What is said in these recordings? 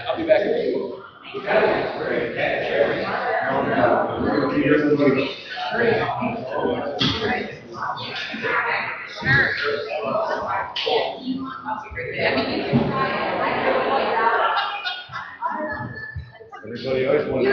I'll be back in 2. Everybody always wants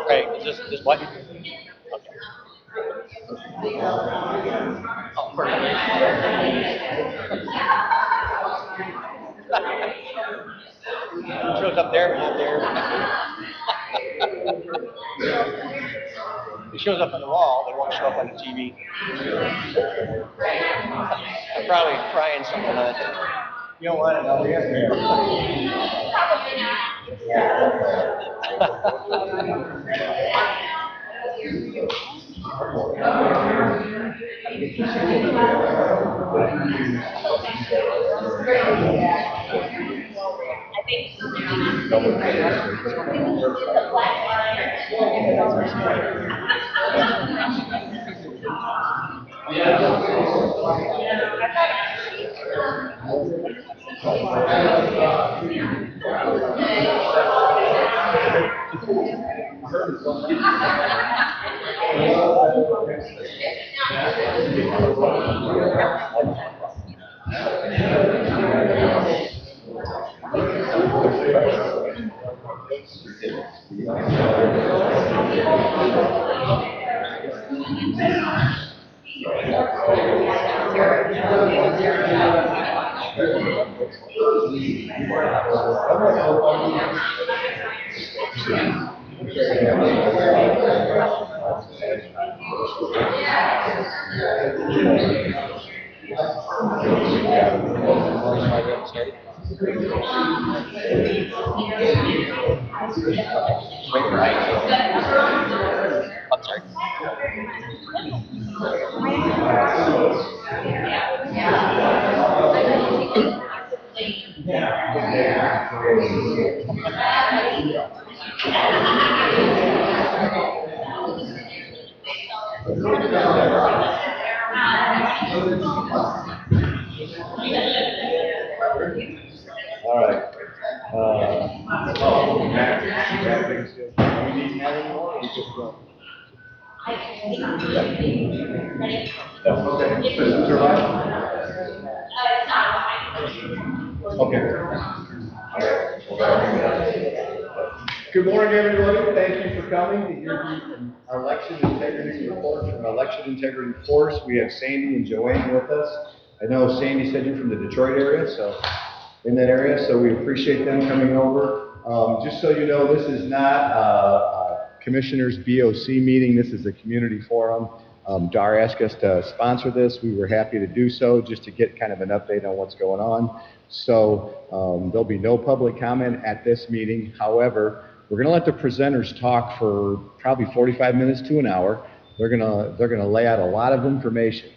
Hey, just what? Okay. Oh, perfect. Shows up there, not there. It shows up on the wall, they won't show up on the TV. I'm probably trying something on it. You don't want to know, do Wait, right. I'm sorry. All right. Matt, do we need Matt anymore, or we just go? Okay. Systems are live? Okay. Good morning, everybody. Thank you for coming to hear our election integrity report from Election Integrity Force. We have Sandy and Joanne with us. I know Sandy said you're from the Detroit area, so in that area, so we appreciate them coming over. Just so you know, this is not Commissioners BOC meeting. This is a community forum. DAR asked us to sponsor this. We were happy to do so just to get kind of an update on what's going on. So there'll be no public comment at this meeting. However, we're going to let the presenters talk for probably 45 minutes to an hour. They're going to lay out a lot of information.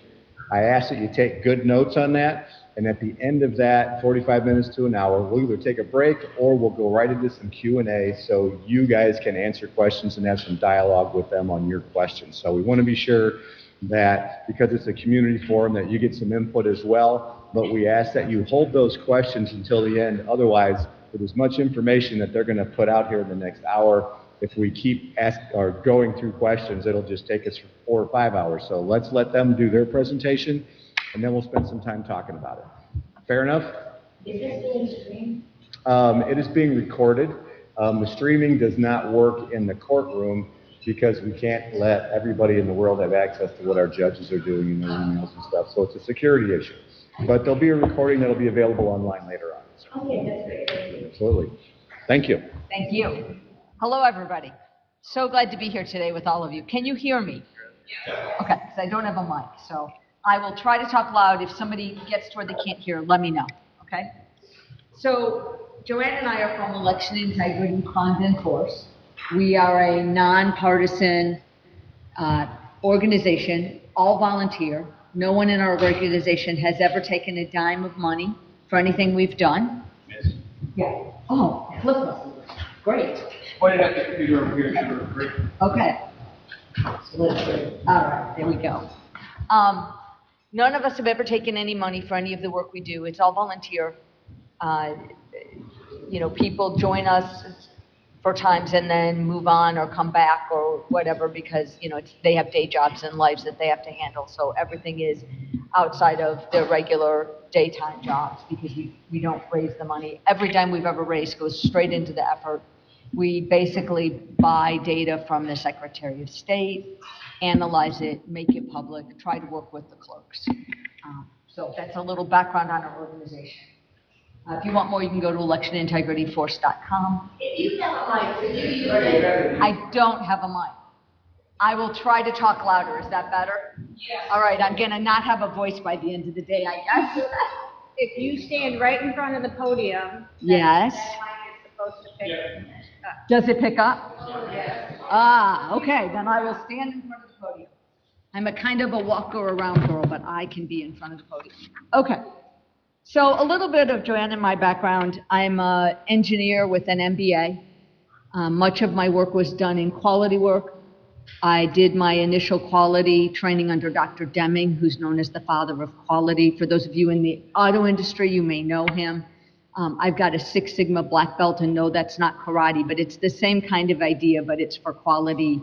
I ask that you take good notes on that. And at the end of that 45 minutes to an hour, we'll either take a break or we'll go right into some Q&A so you guys can answer questions and have some dialogue with them on your questions. So we want to be sure that because it's a community forum that you get some input as well, but we ask that you hold those questions until the end. Otherwise, with as much information that they're going to put out here in the next hour, if we keep going through questions, it'll just take us 4 or 5 hours. So let's let them do their presentation, and then we'll spend some time talking about it. Fair enough? Is this being streamed? It is being recorded. The streaming does not work in the courtroom because we can't let everybody in the world have access to what our judges are doing in their emails and stuff. So it's a security issue. But there'll be a recording that'll be available online later on. So. Okay, that's great. Thank you. Absolutely. Thank you. Thank you. Hello, everybody. So glad to be here today with all of you. Can you hear me? Yeah. Okay, because I don't have a mic, so I will try to talk loud. If somebody gets to where they can't hear, let me know, okay? So Joanne and I are from Election Integrity Fund and Force. We are a nonpartisan organization, all volunteer. No one in our organization has ever taken a dime of money for anything we've done. Yes. Yeah. Oh, flip must work. Great. Point it at the computer over here, should work great. Okay. So let's see. All right, there we go. None of us have ever taken any money for any of the work we do. It's all volunteer. People join us for times and then move on or come back or whatever because, they have day jobs and lives that they have to handle. So everything is outside of their regular daytime jobs because we don't raise the money. Every dime we've ever raised goes straight into the effort. We basically buy data from the Secretary of State, analyze it, make it public, try to work with the clerks. So that's a little background on our organization. If you want more, you can go to electionintegrityforce.com. If you have a mic, could you use it? I don't have a mic. I will try to talk louder. Is that better? Yes. All right, I'm going to not have a voice by the end of the day, I guess. If you stand right in front of the podium. Yes. That mic is supposed to pick up. Does it pick up? Yes. Okay, then I will stand in front of the podium. I'm a kind of a walker around girl, but I can be in front of the podium. Okay, so a little bit of Joanne and my background. I'm an engineer with an MBA. Much of my work was done in quality work. I did my initial quality training under Dr. Deming, who's known as the father of quality. For those of you in the auto industry, you may know him. I've got a Six Sigma black belt, and no, that's not karate, but it's the same kind of idea, but it's for quality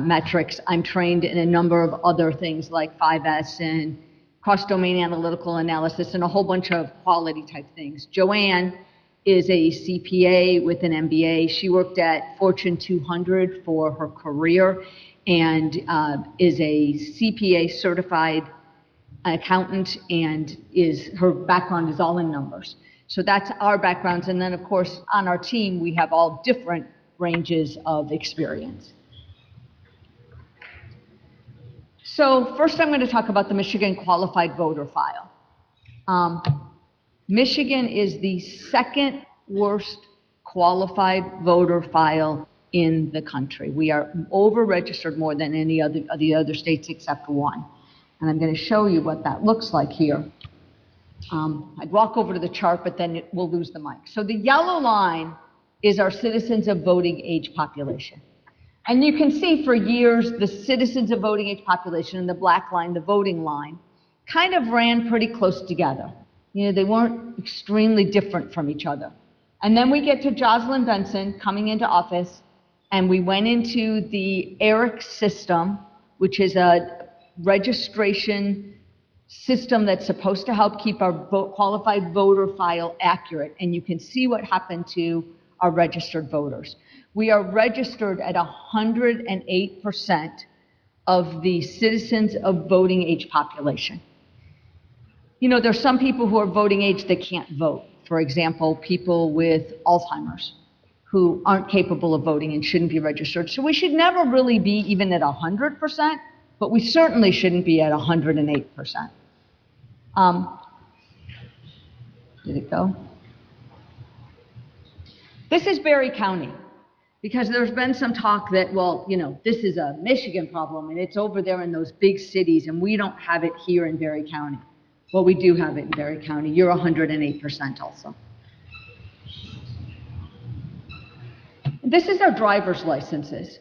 metrics. I'm trained in a number of other things like 5S and cross-domain analytical analysis and a whole bunch of quality type things. Joanne is a CPA with an MBA. She worked at Fortune 200 for her career and is a CPA certified accountant, and her background is all in numbers. So that's our backgrounds. And then, of course, on our team, we have all different ranges of experience. So first, I'm going to talk about the Michigan Qualified Voter File. Michigan is the second worst qualified voter file in the country. We are over-registered more than any of the other states except one. And I'm going to show you what that looks like here. I'd walk over to the chart, but then we'll lose the mic. So the yellow line is our citizens of voting age population. And you can see for years, the citizens of voting age population and the black line, the voting line, kind of ran pretty close together. They weren't extremely different from each other. And then we get to Jocelyn Benson coming into office, and we went into the ERIC system, which is a registration system that's supposed to help keep our qualified voter file accurate. And you can see what happened to our registered voters. We are registered at 108% of the citizens of voting age population. There's some people who are voting age that can't vote. For example, people with Alzheimer's. who aren't capable of voting and shouldn't be registered. So we should never really be even at 100%, but we certainly shouldn't be at 108%. Did it go? This is Berry County, because there's been some talk that, well, you know, this is a Michigan problem and it's over there in those big cities and we don't have it here in Berry County. Well, we do have it in Berry County. You're 108% also. This is our driver's licenses.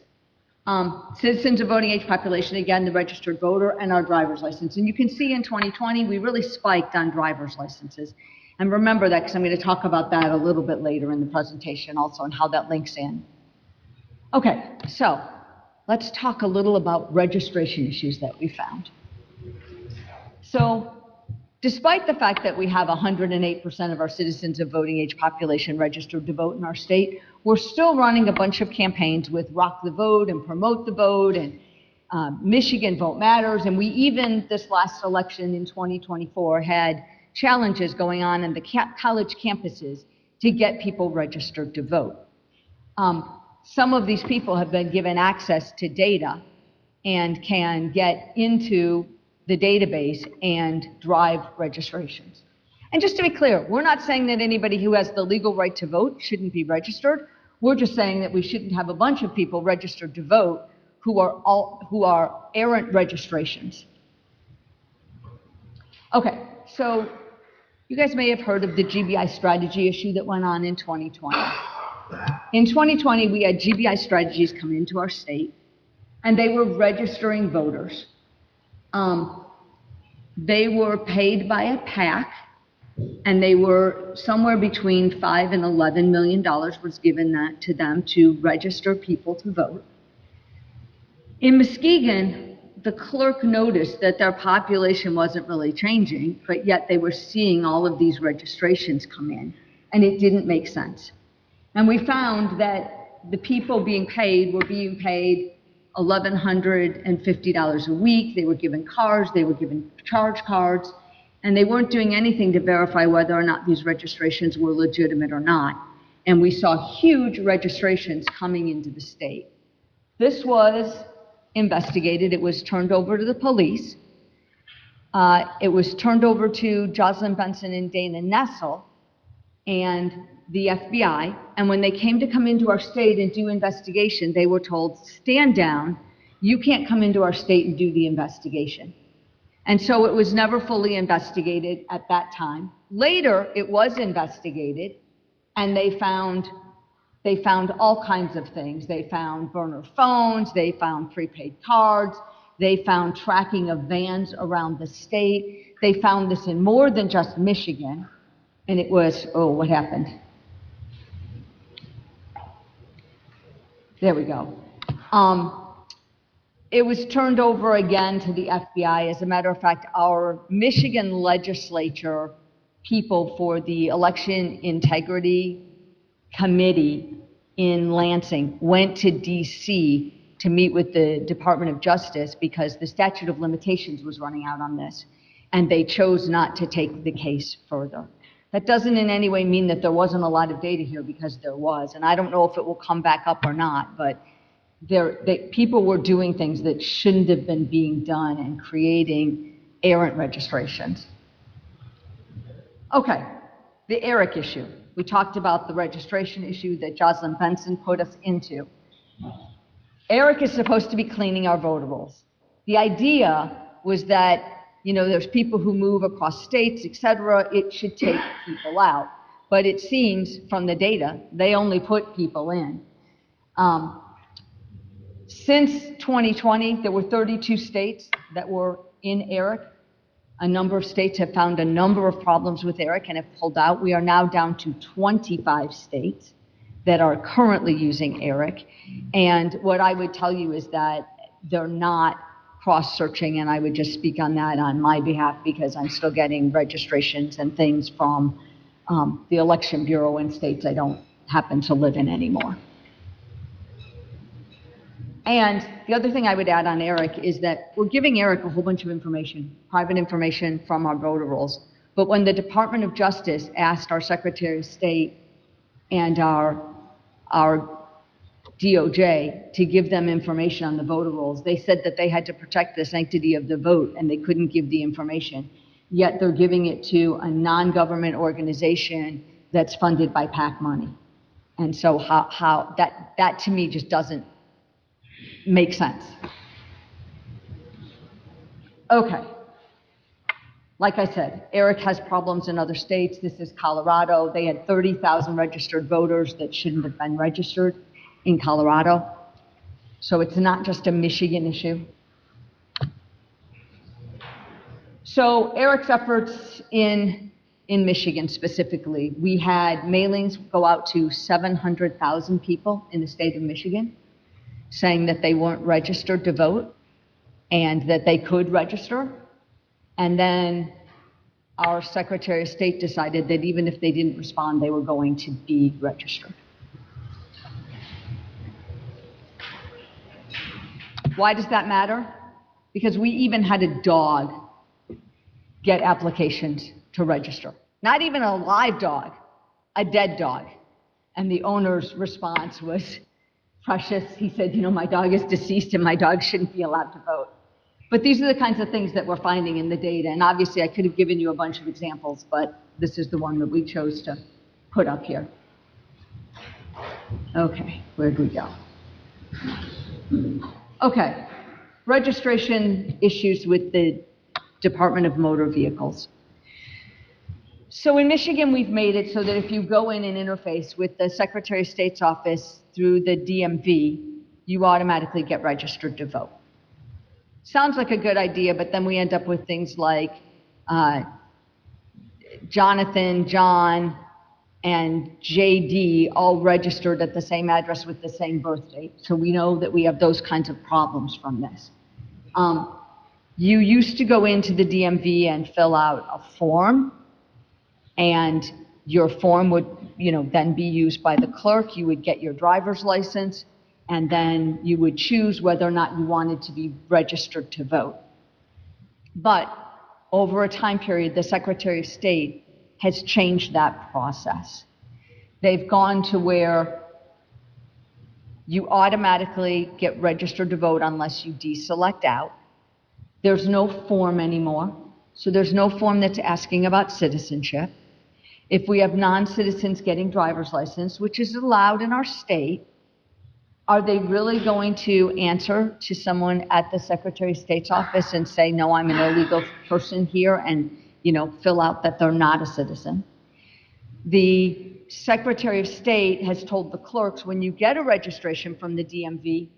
Citizens of voting age population, again, the registered voter and our driver's license. And you can see in 2020, we really spiked on driver's licenses. And remember that because I'm going to talk about that a little bit later in the presentation also and how that links in. Okay, so let's talk a little about registration issues that we found. So despite the fact that we have 108% of our citizens of voting age population registered to vote in our state, we're still running a bunch of campaigns with Rock the Vote and Promote the Vote and Michigan Vote Matters. And we even, this last election in 2024, had challenges going on in the college campuses to get people registered to vote. Some of these people have been given access to data and can get into the database and drive registrations. And just to be clear, we're not saying that anybody who has the legal right to vote shouldn't be registered. We're just saying that we shouldn't have a bunch of people registered to vote who are errant registrations. Okay, so you guys may have heard of the GBI strategy issue that went on in 2020. In 2020, we had GBI strategies come into our state, and they were registering voters. They were paid by a PAC, and they were somewhere between $5 and $11 million was given that to them to register people to vote. In Muskegon, the clerk noticed that their population wasn't really changing, but yet they were seeing all of these registrations come in, and it didn't make sense. And we found that the people being paid were being paid $1,150 a week. They were given cars, they were given charge cards, and they weren't doing anything to verify whether or not these registrations were legitimate or not. And we saw huge registrations coming into the state. This was investigated. It was turned over to the police. It was turned over to Jocelyn Benson and Dana Nessel and the FBI. And when they came to come into our state and do investigation, they were told, stand down. You can't come into our state and do the investigation. And so it was never fully investigated at that time. Later, it was investigated, and they found all kinds of things. They found burner phones, they found prepaid cards, they found tracking of vans around the state. They found this in more than just Michigan, and it was, oh, what happened? There we go. It was turned over again to the FBI. As a matter of fact, our Michigan legislature people for the Election Integrity Committee in Lansing went to DC to meet with the Department of Justice because the statute of limitations was running out on this, and they chose not to take the case further. That doesn't in any way mean that there wasn't a lot of data here, because there was, and I don't know if it will come back up or not, but people were doing things that shouldn't have been being done and creating errant registrations. Okay, the ERIC issue. We talked about the registration issue that Jocelyn Benson put us into. ERIC is supposed to be cleaning our voter rolls. The idea was that, you know, there's people who move across states, et cetera. It should take people out. But it seems from the data, they only put people in. Since 2020, there were 32 states that were in ERIC. A number of states have found a number of problems with ERIC and have pulled out. We are now down to 25 states that are currently using ERIC. And what I would tell you is that they're not cross-searching, and I would just speak on that on my behalf because I'm still getting registrations and things from the Election Bureau in states I don't happen to live in anymore. And the other thing I would add on ERIC is that we're giving ERIC a whole bunch of information, private information from our voter rolls. But when the Department of Justice asked our Secretary of State and our our DOJ to give them information on the voter rolls. They said that they had to protect the sanctity of the vote and they couldn't give the information. Yet they're giving it to a non-government organization that's funded by PAC money. And so how that to me just doesn't make sense. Okay. Like I said, Eric has problems in other states. This is Colorado. They had 30,000 registered voters that shouldn't have been registered in Colorado. So it's not just a Michigan issue. So Eric's efforts in Michigan specifically, we had mailings go out to 700,000 people in the state of Michigan saying that they weren't registered to vote and that they could register. And then our Secretary of State decided that even if they didn't respond, they were going to be registered. Why does that matter? Because we even had a dog get applications to register. Not even a live dog, a dead dog. And the owner's response was precious. He said, you know, my dog is deceased and my dog shouldn't be allowed to vote. But these are the kinds of things that we're finding in the data. And obviously I could have given you a bunch of examples, but this is the one that we chose to put up here. Okay, where'd we go? Okay, registration issues with the Department of Motor Vehicles. So in Michigan, we've made it so that if you go in and interface with the Secretary of State's office through the DMV, you automatically get registered to vote. Sounds like a good idea, but then we end up with things like Jonathan, John, and JD all registered at the same address with the same birth date. So we know that we have those kinds of problems from this. You used to go into the DMV and fill out a form, and your form would, then be used by the clerk. You would get your driver's license, and then you would choose whether or not you wanted to be registered to vote. But over a time period, the Secretary of State has changed that process. They've gone to where you automatically get registered to vote unless you deselect out. There's no form anymore. So there's no form that's asking about citizenship. If we have non-citizens getting driver's license, which is allowed in our state, are they really going to answer to someone at the Secretary of State's office and say, no, I'm an illegal person here, and fill out that they're not a citizen? The Secretary of State has told the clerks, when you get a registration from the DMV,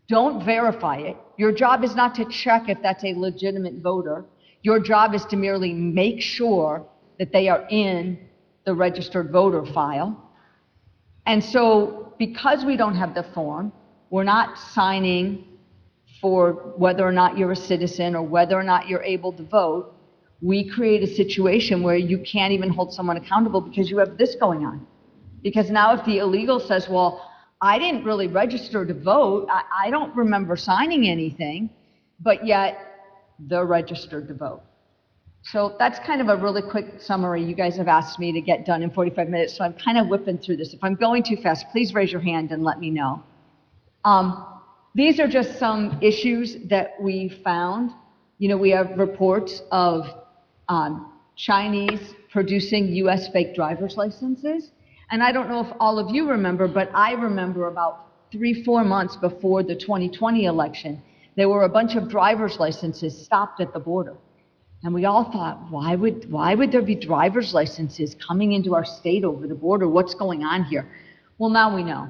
don't verify it. Your job is not to check if that's a legitimate voter. Your job is to merely make sure that they are in the registered voter file. And so because we don't have the form, we're not signing for whether or not you're a citizen or whether or not you're able to vote. We create a situation where you can't even hold someone accountable because you have this going on. Because now if the illegal says, well, I didn't really register to vote, I don't remember signing anything, but yet they're registered to vote. So that's kind of a really quick summary. You guys have asked me to get done in 45 minutes, so I'm kind of whipping through this. If I'm going too fast, please raise your hand and let me know. These are just some issues that we found. We have reports of Chinese producing US fake driver's licenses. And I don't know if all of you remember, but I remember about 3-4 months before the 2020 election, there were a bunch of driver's licenses stopped at the border. And we all thought, why would there be driver's licenses coming into our state over the border? What's going on here? Well, now we know.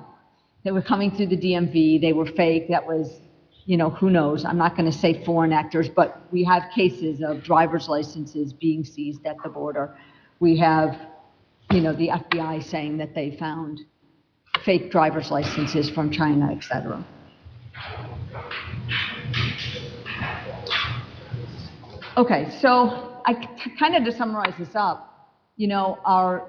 They were coming through the DMV. They were fake. That was, who knows? I'm not going to say foreign actors, but we have cases of driver's licenses being seized at the border. We have, the FBI saying that they found fake driver's licenses from China, et cetera. Okay, so to summarize this up, are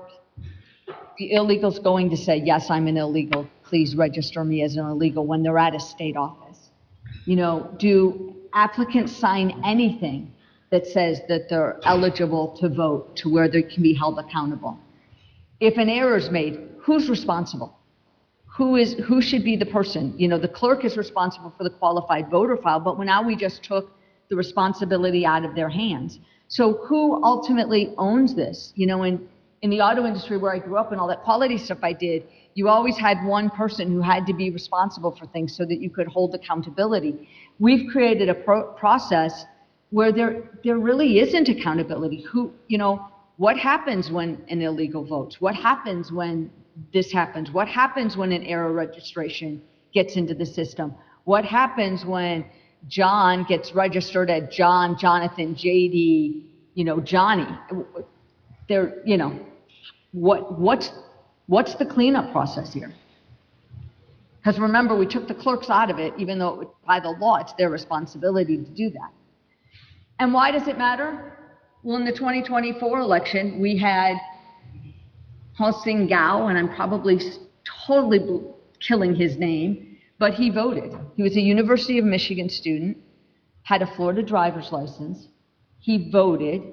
the illegals going to say, yes, I'm an illegal, please register me as an illegal when they're at a state office? Do applicants sign anything that says that they're eligible to vote to where they can be held accountable? If an error is made, who's responsible? who should be the person? You know, the clerk is responsible for the qualified voter file, but now we just took the responsibility out of their hands. So who ultimately owns this? You know, in the auto industry where I grew up and all that quality stuff I did, you always had one person who had to be responsible for things so that you could hold accountability. We've created a process where there really isn't accountability. Who, you know, what happens when an illegal votes? What happens when this happens? What happens when an error registration gets into the system? What happens when John gets registered at John, Jonathan, JD, you know, Johnny? There, you know, what's the cleanup process here? Because remember, we took the clerks out of it, even though by the law, it's their responsibility to do that. And why does it matter? Well, in the 2024 election, we had Hosing Gao, and I'm probably totally killing his name, but he voted. He was a University of Michigan student, had a Florida driver's license. He voted.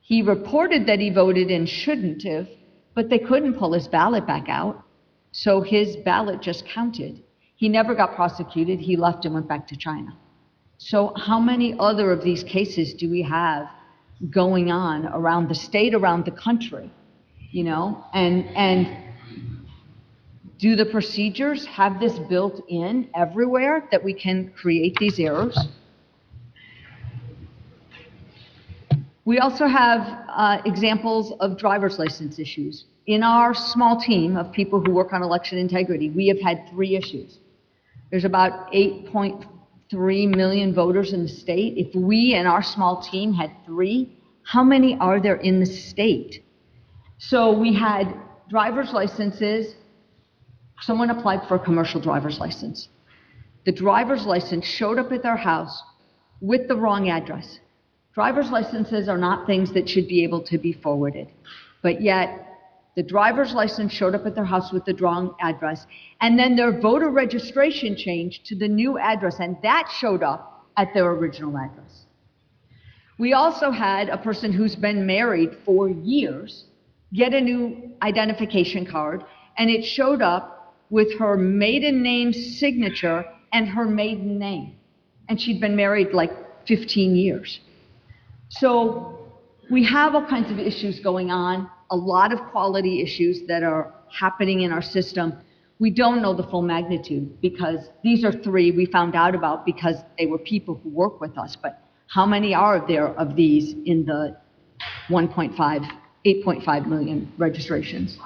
He reported that he voted and shouldn't have, but they couldn't pull his ballot back out, so his ballot just counted. He never got prosecuted. He left and went back to China. So how many other of these cases do we have going on around the state, around the country, you know? And do the procedures have this built in everywhere that we can create these errors? We also have examples of driver's license issues. In our small team of people who work on election integrity, we have had 3 issues. There's about 8.3 million voters in the state. If we and our small team had 3, how many are there in the state? So we had driver's licenses. Someone applied for a commercial driver's license. The driver's license showed up at their house with the wrong address. Driver's licenses are not things that should be able to be forwarded, but yet the driver's license showed up at their house with the wrong address, and then their voter registration changed to the new address, and that showed up at their original address. We also had a person who's been married for years get a new identification card, and it showed up with her maiden name signature and her maiden name, and she'd been married like 15 years. So we have all kinds of issues going on, a lot of quality issues that are happening in our system. We don't know the full magnitude because these are 3 we found out about because they were people who work with us. But how many are there of these in the 8.5 million registrations?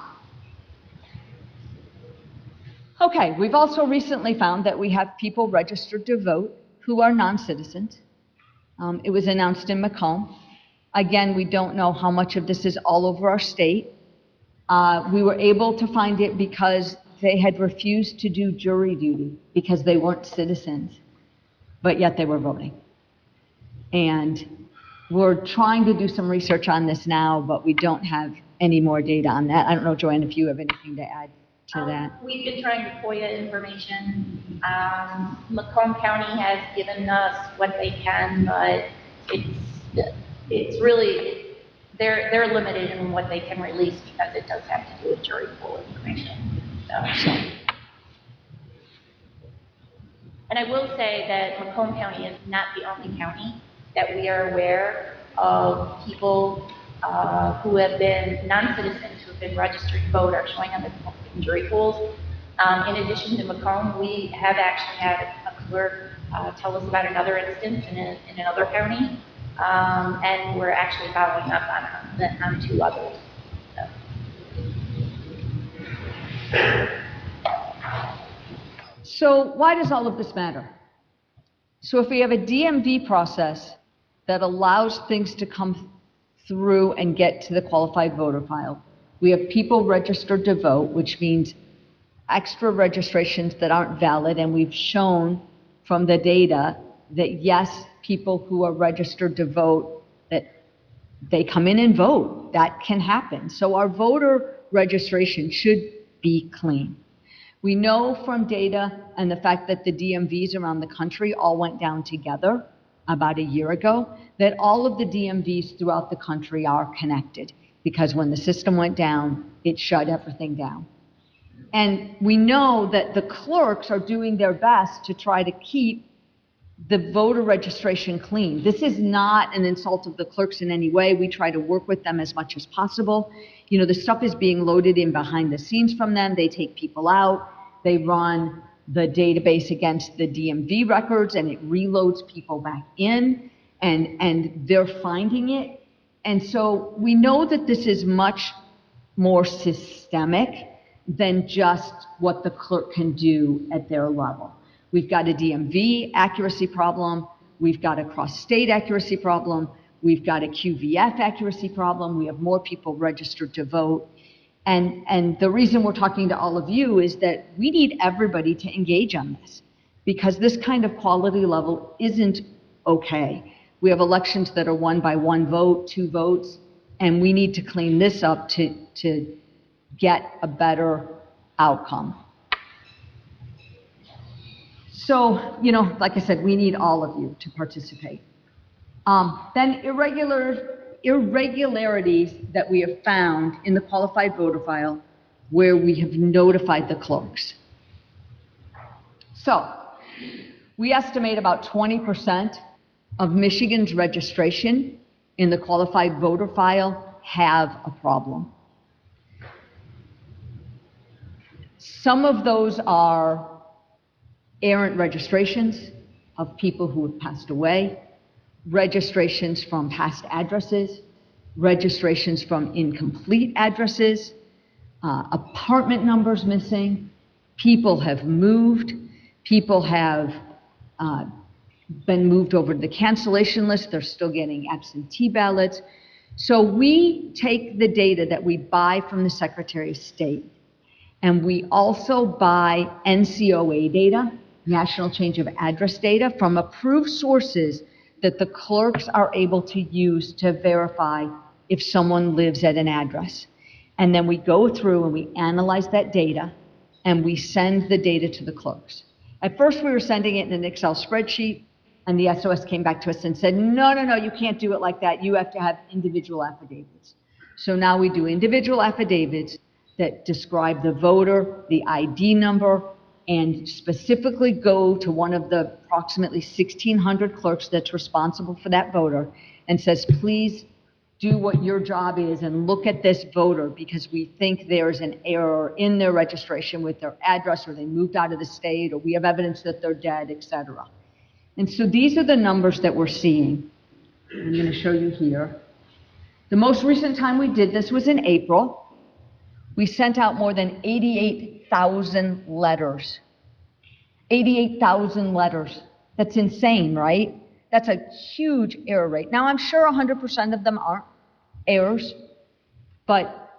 Okay, we've also recently found that we have people registered to vote who are non-citizens. It was announced in Macomb. Again, we don't know how much of this is all over our state. We were able to find it because they had refused to do jury duty because they weren't citizens, but yet they were voting. And we're trying to do some research on this now, but we don't have any more data on that. I don't know, Joanne, if you have anything to add to that. We've been trying to FOIA information. Macomb County has given us what they can, but it's really, they're limited in what they can release because it does have to do with jury pool information. So. And I will say that Macomb County is not the only county that we are aware of people who have been non-citizens who have been registered to vote are showing on the jury pools. In addition to Macomb, we have actually had a clerk tell us about another instance in another county, and we're actually following up on 2 others. So why does all of this matter? So if we have a DMV process that allows things to come through and get to the qualified voter file, we have people registered to vote, which means extra registrations that aren't valid, and we've shown from the data that yes, people who are registered to vote, that they come in and vote. That can happen. So our voter registration should be clean. We know from data and the fact that the DMVs around the country all went down together about a year ago, that all of the DMVs throughout the country are connected, because when the system went down, it shut everything down. And we know that the clerks are doing their best to try to keep the voter registration clean. This is not an insult of the clerks in any way. We try to work with them as much as possible. You know, the stuff is being loaded in behind the scenes from them. They take people out. They run the database against the DMV records, and it reloads people back in, and they're finding it. And so we know that this is much more systemic than just what the clerk can do at their level. We've got a DMV accuracy problem. We've got a cross-state accuracy problem. We've got a QVF accuracy problem. We have more people registered to vote. And the reason we're talking to all of you is that we need everybody to engage on this, because this kind of quality level isn't okay. We have elections that are won by 1 vote, 2 votes, and we need to clean this up to get a better outcome. So, you know, like I said, we need all of you to participate. Then irregularities that we have found in the qualified voter file where we have notified the clerks. So, we estimate about 20% of Michigan's registration in the qualified voter file have a problem. Some of those are errant registrations of people who have passed away, registrations from past addresses, registrations from incomplete addresses, apartment numbers missing, people have moved, people have been moved over to the cancellation list, they're still getting absentee ballots. So we take the data that we buy from the Secretary of State, and we also buy NCOA data, National Change of Address data, from approved sources that the clerks are able to use to verify if someone lives at an address. And then we go through and we analyze that data, and we send the data to the clerks. At first, we were sending it in an Excel spreadsheet, and the SOS came back to us and said, no, you can't do it like that. You have to have individual affidavits. So now we do individual affidavits that describe the voter, the ID number, and specifically go to one of the approximately 1,600 clerks that's responsible for that voter and says, please do what your job is and look at this voter because we think there's an error in their registration with their address, or they moved out of the state, or we have evidence that they're dead, etc. And so these are the numbers that we're seeing. I'm going to show you here. The most recent time we did this was in April. We sent out more than 88,000 letters. 88,000 letters. That's insane, right? That's a huge error rate. Now, I'm sure 100% of them aren't errors, but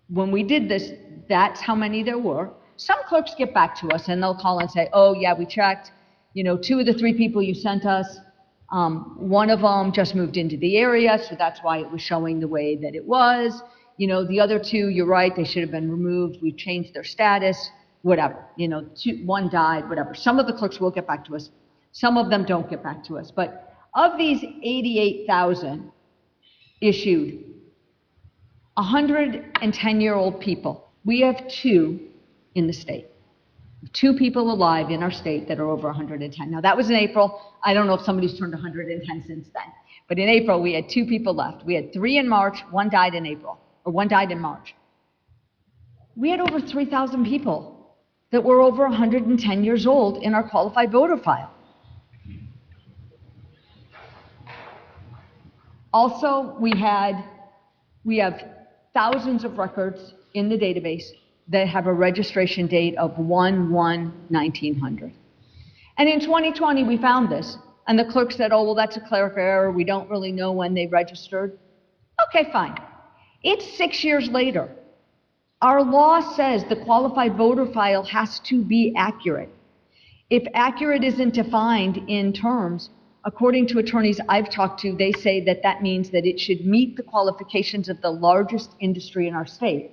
when we did this, that's how many there were. Some clerks get back to us and they'll call and say, oh yeah, we checked, 2 of the 3 people you sent us, one of them just moved into the area, so that's why it was showing the way that it was. The other 2, you're right, they should have been removed. We've changed their status, whatever. 1 died, whatever. Some of the clerks will get back to us. Some of them don't get back to us. But of these 88,000 issued, 110-year-old people, we have 2 in the state. 2 people alive in our state that are over 110. Now, that was in April. I don't know if somebody's turned 110 since then. But in April, we had 2 people left. We had 3 in March, 1 died in April, or 1 died in March. We had over 3,000 people that were over 110 years old in our qualified voter file. Also, we have thousands of records in the database that have a registration date of 1/1/1900. And in 2020, we found this, and the clerk said, oh, well, that's a clerical error. We don't really know when they registered. Okay, fine. It's 6 years later. Our law says the qualified voter file has to be accurate. If accurate isn't defined in terms, according to attorneys I've talked to, they say that that means that it should meet the qualifications of the largest industry in our state.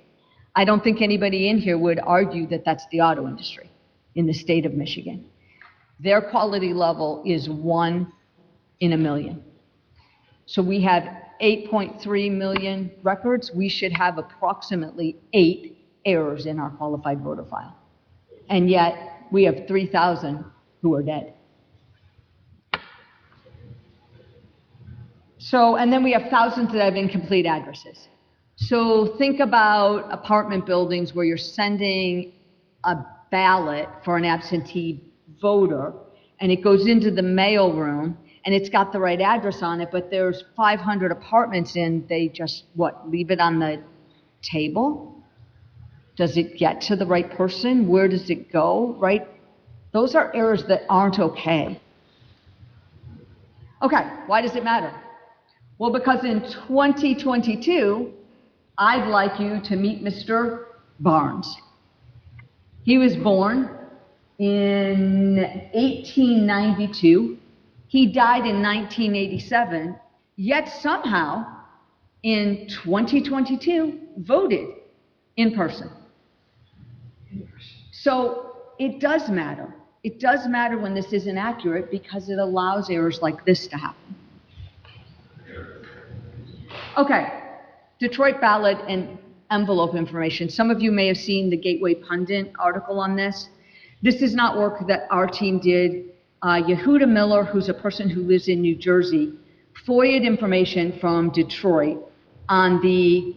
I don't think anybody in here would argue that that's the auto industry in the state of Michigan. Their quality level is 1 in a million. So we have 8.3 million records. We should have approximately 8 errors in our qualified voter file. And yet, we have 3,000 who are dead. So, and then we have thousands that have incomplete addresses. So think about apartment buildings where you're sending a ballot for an absentee voter, and it goes into the mail room, and it's got the right address on it, but there's 500 apartments in, they just, leave it on the table? Does it get to the right person? Where does it go, right? Those are errors that aren't okay. Okay, why does it matter? Well, because in 2022, I'd like you to meet Mr. Barnes. He was born in 1892. He died in 1987, yet somehow in 2022 voted in person. So it does matter. It does matter when this isn't accurate because it allows errors like this to happen. Okay, Detroit ballot and envelope information. Some of you may have seen the Gateway Pundit article on this. This is not work that our team did. Yehuda Miller, who's a person who lives in New Jersey, FOIA'd information from Detroit on the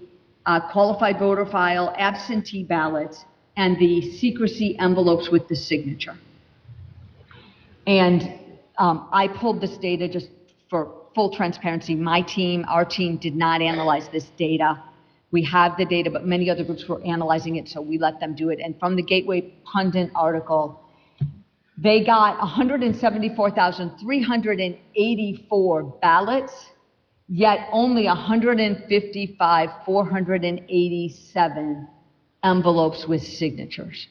qualified voter file, absentee ballots, and the secrecy envelopes with the signature. And I pulled this data just for full transparency. Our team did not analyze this data. We have the data, but many other groups were analyzing it, so we let them do it. And from the Gateway Pundit article, they got 174,384 ballots, yet only 487 envelopes with signatures.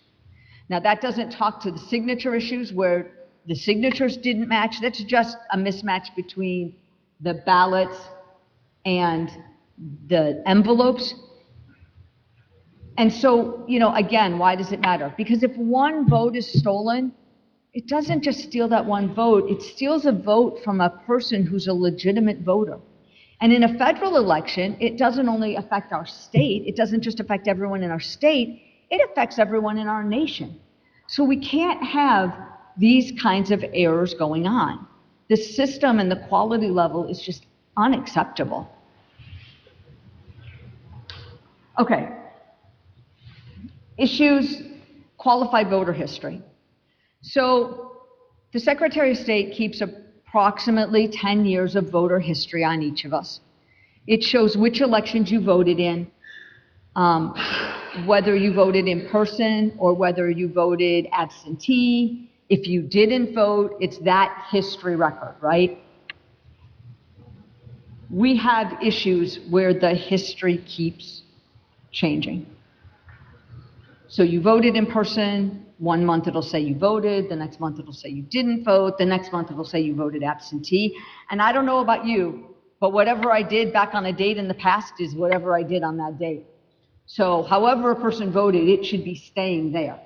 Now, that doesn't talk to the signature issues where the signatures didn't match. That's just a mismatch between the ballots and the envelopes. And so, again, why does it matter? Because if one vote is stolen, it doesn't just steal that one vote, it steals a vote from a person who's a legitimate voter. And in a federal election, it doesn't only affect our state, it doesn't just affect everyone in our state, it affects everyone in our nation. So we can't have these kinds of errors going on. The system and the quality level is just unacceptable. Okay. Issues, qualified voter history. So the Secretary of State keeps approximately 10 years of voter history on each of us. It shows which elections you voted in, whether you voted in person or whether you voted absentee. If you didn't vote, it's that history record, right? We have issues where the history keeps changing. So you voted in person, 1 month it'll say you voted, the next month it'll say you didn't vote, the next month it'll say you voted absentee. And I don't know about you, but whatever I did back on a date in the past is whatever I did on that date. So however a person voted, it should be staying there.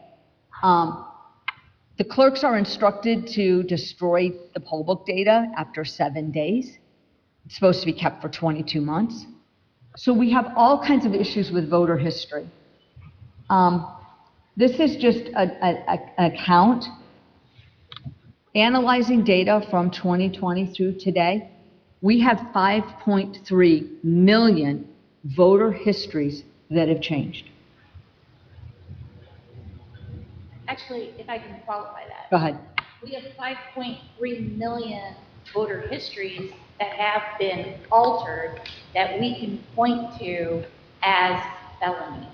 The clerks are instructed to destroy the poll book data after 7 days. It's supposed to be kept for 22 months. So we have all kinds of issues with voter history. This is just a count analyzing data from 2020 through today. We have 5.3 million voter histories that have changed. Actually, if I can qualify that. Go ahead. We have 5.3 million voter histories that have been altered that we can point to as felonies.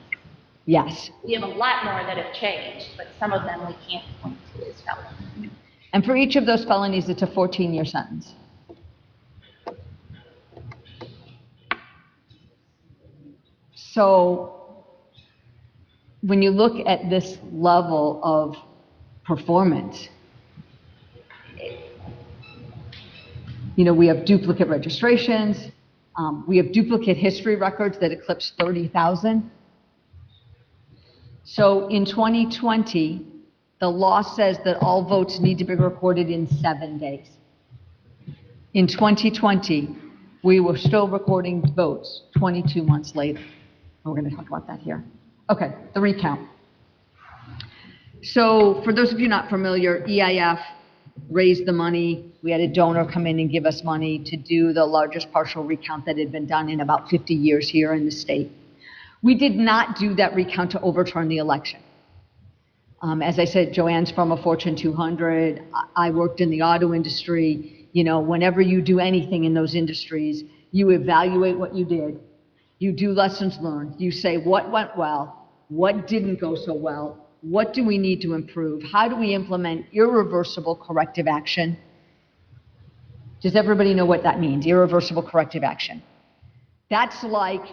Yes. We have a lot more that have changed, but some of them we can't point to as felonies. And for each of those felonies, it's a 14-year sentence. So when you look at this level of performance, we have duplicate registrations, we have duplicate history records that eclipse 30,000. So in 2020, the law says that all votes need to be recorded in 7 days. In 2020, we were still recording votes 22 months later. We're going to talk about that here. Okay, the recount. So for those of you not familiar, EIF raised the money. We had a donor come in and give us money to do the largest partial recount that had been done in about 50 years here in the state. We did not do that recount to overturn the election. As I said, Joanne's from a Fortune 200. I worked in the auto industry. You know, whenever you do anything in those industries, you evaluate what you did. You do lessons learned. You say what went well, what didn't go so well, what do we need to improve? How do we implement irreversible corrective action? Does everybody know what that means, irreversible corrective action? That's like,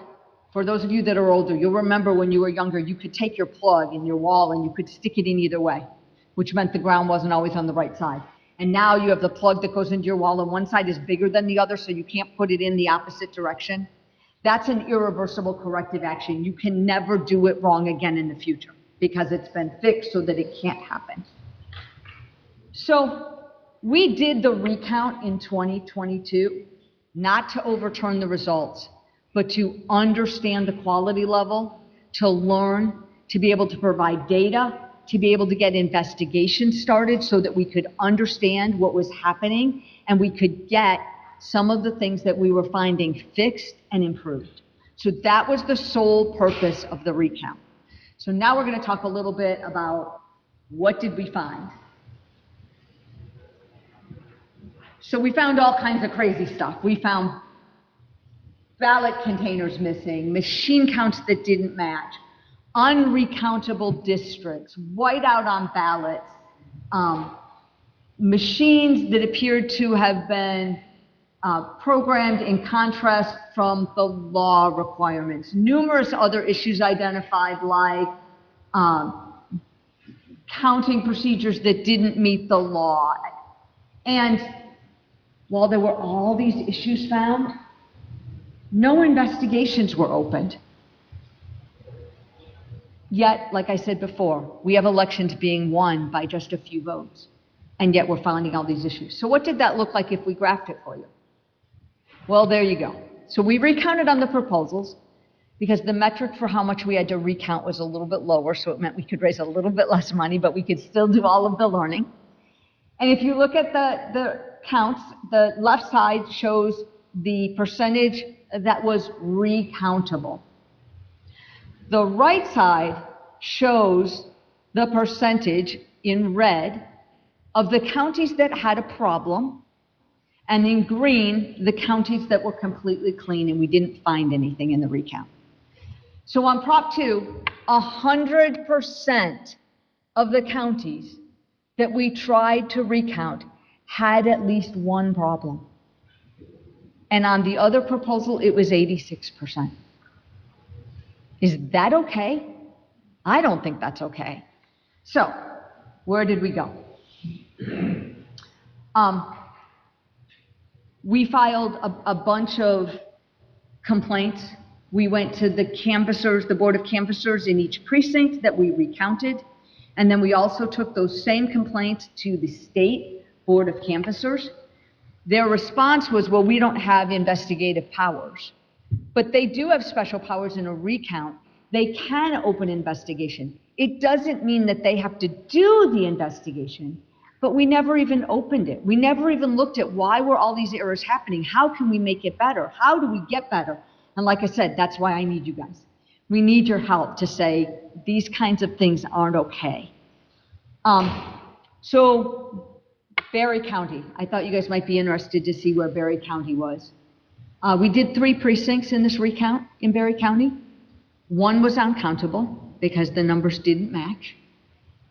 for those of you that are older, you'll remember when you were younger, you could take your plug in your wall and you could stick it in either way, which meant the ground wasn't always on the right side. And now you have the plug that goes into your wall and one side is bigger than the other, so you can't put it in the opposite direction. That's an irreversible corrective action. You can never do it wrong again in the future because it's been fixed so that it can't happen. So we did the recount in 2022, not to overturn the results, but to understand the quality level, to learn, to be able to provide data, to be able to get investigations started so that we could understand what was happening and we could get some of the things that we were finding fixed and improved. So that was the sole purpose of the recount. So now we're going to talk a little bit about what did we find. So we found all kinds of crazy stuff. We found ballot containers missing, machine counts that didn't match, unrecountable districts, whiteout on ballots, machines that appeared to have been programmed in contrast from the law requirements, numerous other issues identified like counting procedures that didn't meet the law. And while there were all these issues found, no investigations were opened. Yet, like I said before, we have elections being won by just a few votes, and yet we're finding all these issues. So what did that look like if we graphed it for you? Well, there you go. So we recounted on the proposals because the metric for how much we had to recount was a little bit lower, so it meant we could raise a little bit less money, but we could still do all of the learning. And if you look at the counts, the left side shows the percentage that was recountable. The right side shows the percentage in red of the counties that had a problem, and in green, the counties that were completely clean and we didn't find anything in the recount. So on Prop 2, 100% of the counties that we tried to recount had at least one problem. And on the other proposal, it was 86%. Is that okay? I don't think that's okay. So, where did we go? We filed a bunch of complaints. We went to the canvassers, the Board of Canvassers in each precinct that we recounted. And then we also took those same complaints to the State Board of Canvassers. Their response was, well, we don't have investigative powers. But they do have special powers in a recount. They can open investigation. It doesn't mean that they have to do the investigation, but we never even opened it. We never even looked at why were all these errors happening? How can we make it better? How do we get better? And like I said, that's why I need you guys. We need your help to say these kinds of things aren't okay. So Barry County, I thought you guys might be interested to see where Barry County was. We did 3 precincts in this recount in Barry County. One was uncountable because the numbers didn't match.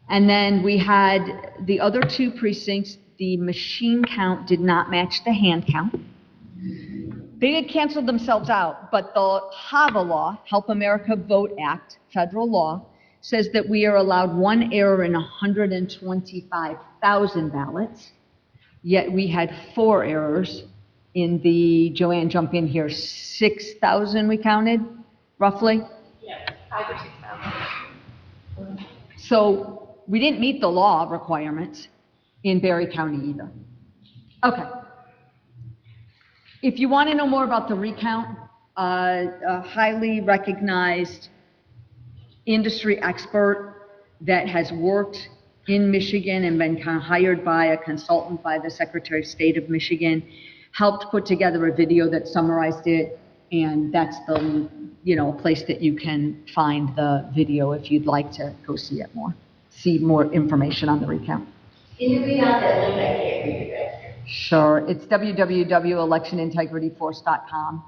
And then we had the other 2 precincts, the machine count did not match the hand count. They did cancel themselves out, but the HAVA law, Help America Vote Act, federal law, says that we are allowed 1 error in 125,000 ballots, yet we had 4 errors in the, Joanne, jump in here, 6,000 we counted, roughly? Yeah, 5,000 or 6,000. So we didn't meet the law requirements in Barry County either. Okay. If you want to know more about the recount, a highly recognized industry expert that has worked in Michigan and been kind of hired by a consultant by the Secretary of State of Michigan, helped put together a video that summarized it, and that's the, place that you can find the video if you'd like to go see more information on the recount. Can you read out that link? I can't read it right here. Sure, it's www.electionintegrityforce.com.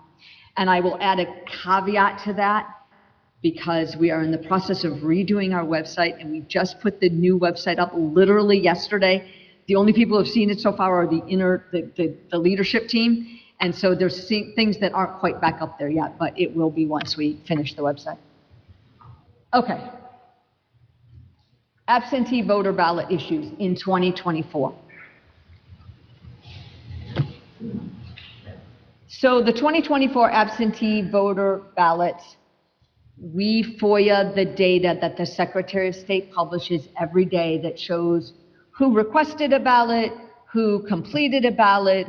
And I will add a caveat to that because we are in the process of redoing our website, and we just put the new website up literally yesterday. The only people who have seen it so far are the leadership team. And so there's things that aren't quite back up there yet, but it will be once we finish the website. Okay. Absentee voter ballot issues in 2024. So the 2024 absentee voter ballots, we FOIA the data that the Secretary of State publishes every day that shows who requested a ballot, who completed a ballot,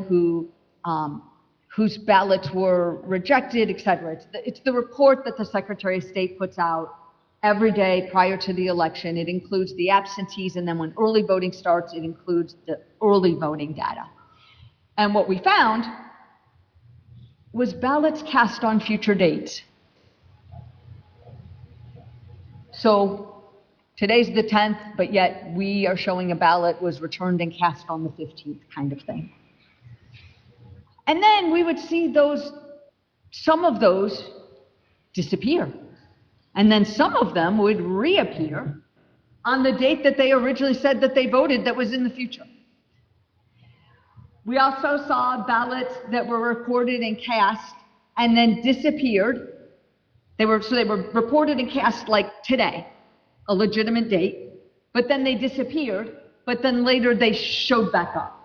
whose ballots were rejected, et cetera. It's the report that the Secretary of State puts out every day prior to the election. It includes the absentees, and then when early voting starts, it includes the early voting data. And what we found was ballots cast on future dates. So today's the 10th, but yet we are showing a ballot was returned and cast on the 15th kind of thing. And then we would see some of those disappear. And then some of them would reappear on the date that they originally said that they voted that was in the future. We also saw ballots that were recorded and cast and then disappeared. They were reported and cast like today, a legitimate date, but then they disappeared, but then later they showed back up.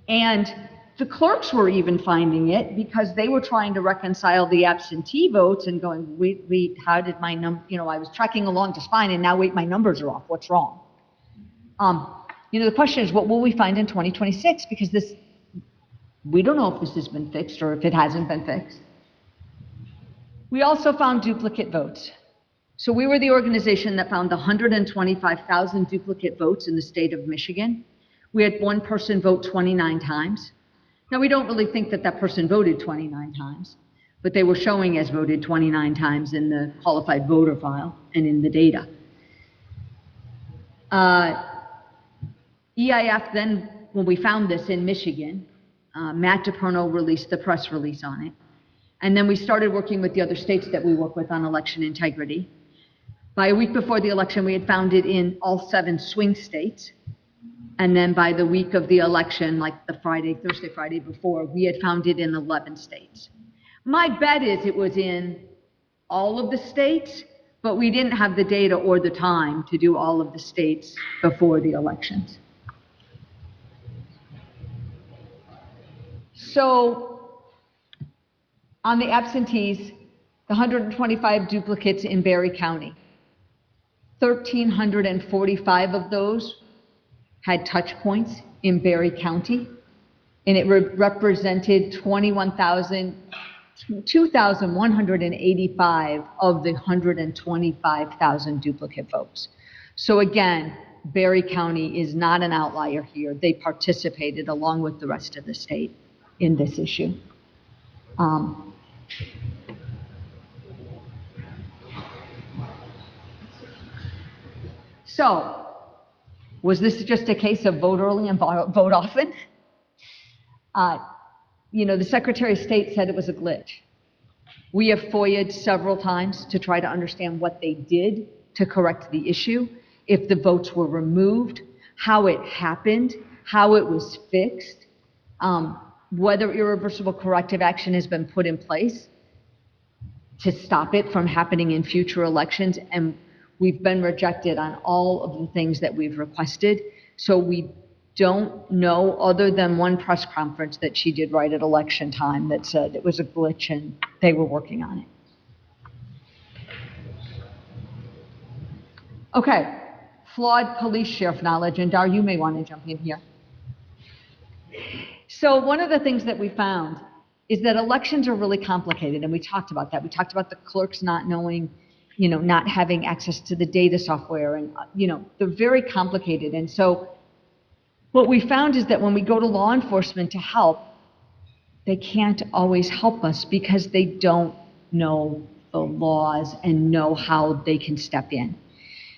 And the clerks were even finding it because they were trying to reconcile the absentee votes and going, wait, how did my I was tracking along just fine, and now wait, my numbers are off. What's wrong? The question is, what will we find in 2026? Because we don't know if this has been fixed or if it hasn't been fixed. We also found duplicate votes. So we were the organization that found 125,000 duplicate votes in the state of Michigan. We had one person vote 29 times. Now, we don't really think that person voted 29 times, but they were showing as voted 29 times in the qualified voter file and in the data. EIF then, when we found this in Michigan, Matt DePerno released the press release on it. And then we started working with the other states that we work with on election integrity. By a week before the election, we had found it in all 7 swing states. And then by the week of the election, like the Thursday, Friday before, we had found it in 11 states. My bet is it was in all of the states, but we didn't have the data or the time to do all of the states before the elections. So on the absentees, the 125 duplicates in Berry County, 1,345 of those had touch points in Berry County, and it represented 2,185 of the 125,000 duplicate votes. So again, Berry County is not an outlier here. They participated along with the rest of the state in this issue. So, was this just a case of vote early and vote often? The Secretary of State said it was a glitch. We have FOIA'd several times to try to understand what they did to correct the issue, if the votes were removed, how it happened, how it was fixed, whether irreversible corrective action has been put in place to stop it from happening in future elections, and we've been rejected on all of the things that we've requested. So we don't know, other than one press conference that she did right at election time that said it was a glitch and they were working on it. Okay, flawed police sheriff knowledge, and Dar, you may want to jump in here. So one of the things that we found is that elections are really complicated, and we talked about that. We talked about the clerks not knowing not having access to the data software, and, they're very complicated. And so what we found is that when we go to law enforcement to help, they can't always help us because they don't know the laws and know how they can step in.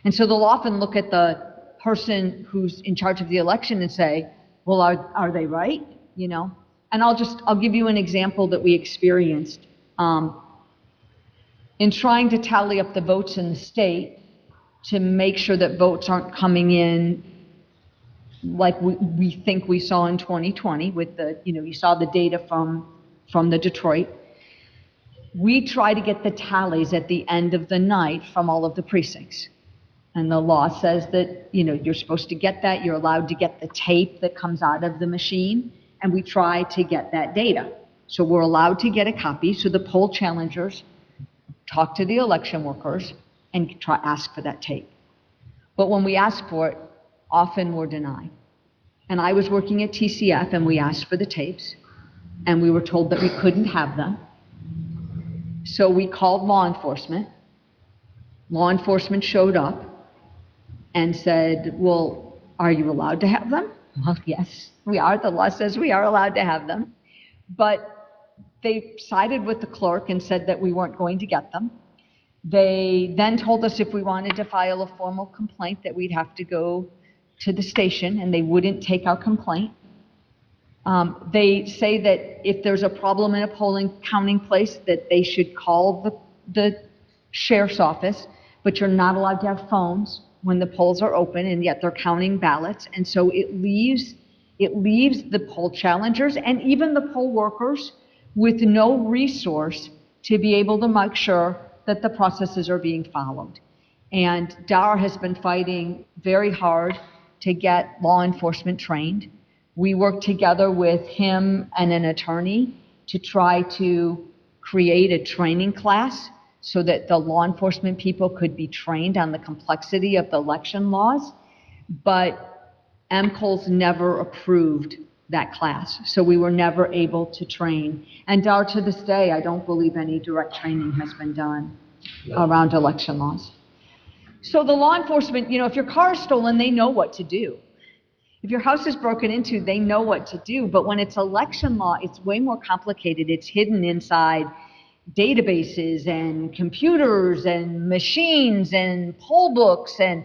And so they'll often look at the person who's in charge of the election and say, well, are they right? And I'll give you an example that we experienced. In trying to tally up the votes in the state to make sure that votes aren't coming in like we think we saw in 2020 with you saw the data from the Detroit. We try to get the tallies at the end of the night from all of the precincts. And the law says that, you're supposed to get that. You're allowed to get the tape that comes out of the machine. And we try to get that data. So we're allowed to get a copy. So the poll challengers talk to the election workers and ask for that tape. But when we ask for it, often we're denied. And I was working at TCF and we asked for the tapes and we were told that we couldn't have them. So we called law enforcement. Law enforcement showed up and said, well, are you allowed to have them? Well, yes, we are. The law says we are allowed to have them. But they sided with the clerk and said that we weren't going to get them. They then told us if we wanted to file a formal complaint that we'd have to go to the station, and they wouldn't take our complaint. They say that if there's a problem in a polling counting place, that they should call the sheriff's office, but you're not allowed to have phones when the polls are open, and yet they're counting ballots. And so it leaves the poll challengers and even the poll workers with no resource to be able to make sure that the processes are being followed. And Dar has been fighting very hard to get law enforcement trained. We work together with him and an attorney to try to create a training class so that the law enforcement people could be trained on the complexity of the election laws. But MCOLS never approved that class, so we were never able to train. And Dar, to this day, I don't believe any direct training has been done around election laws. So the law enforcement, if your car is stolen, they know what to do. If your house is broken into, they know what to do. But when it's election law, it's way more complicated. It's hidden inside databases and computers and machines and poll books. And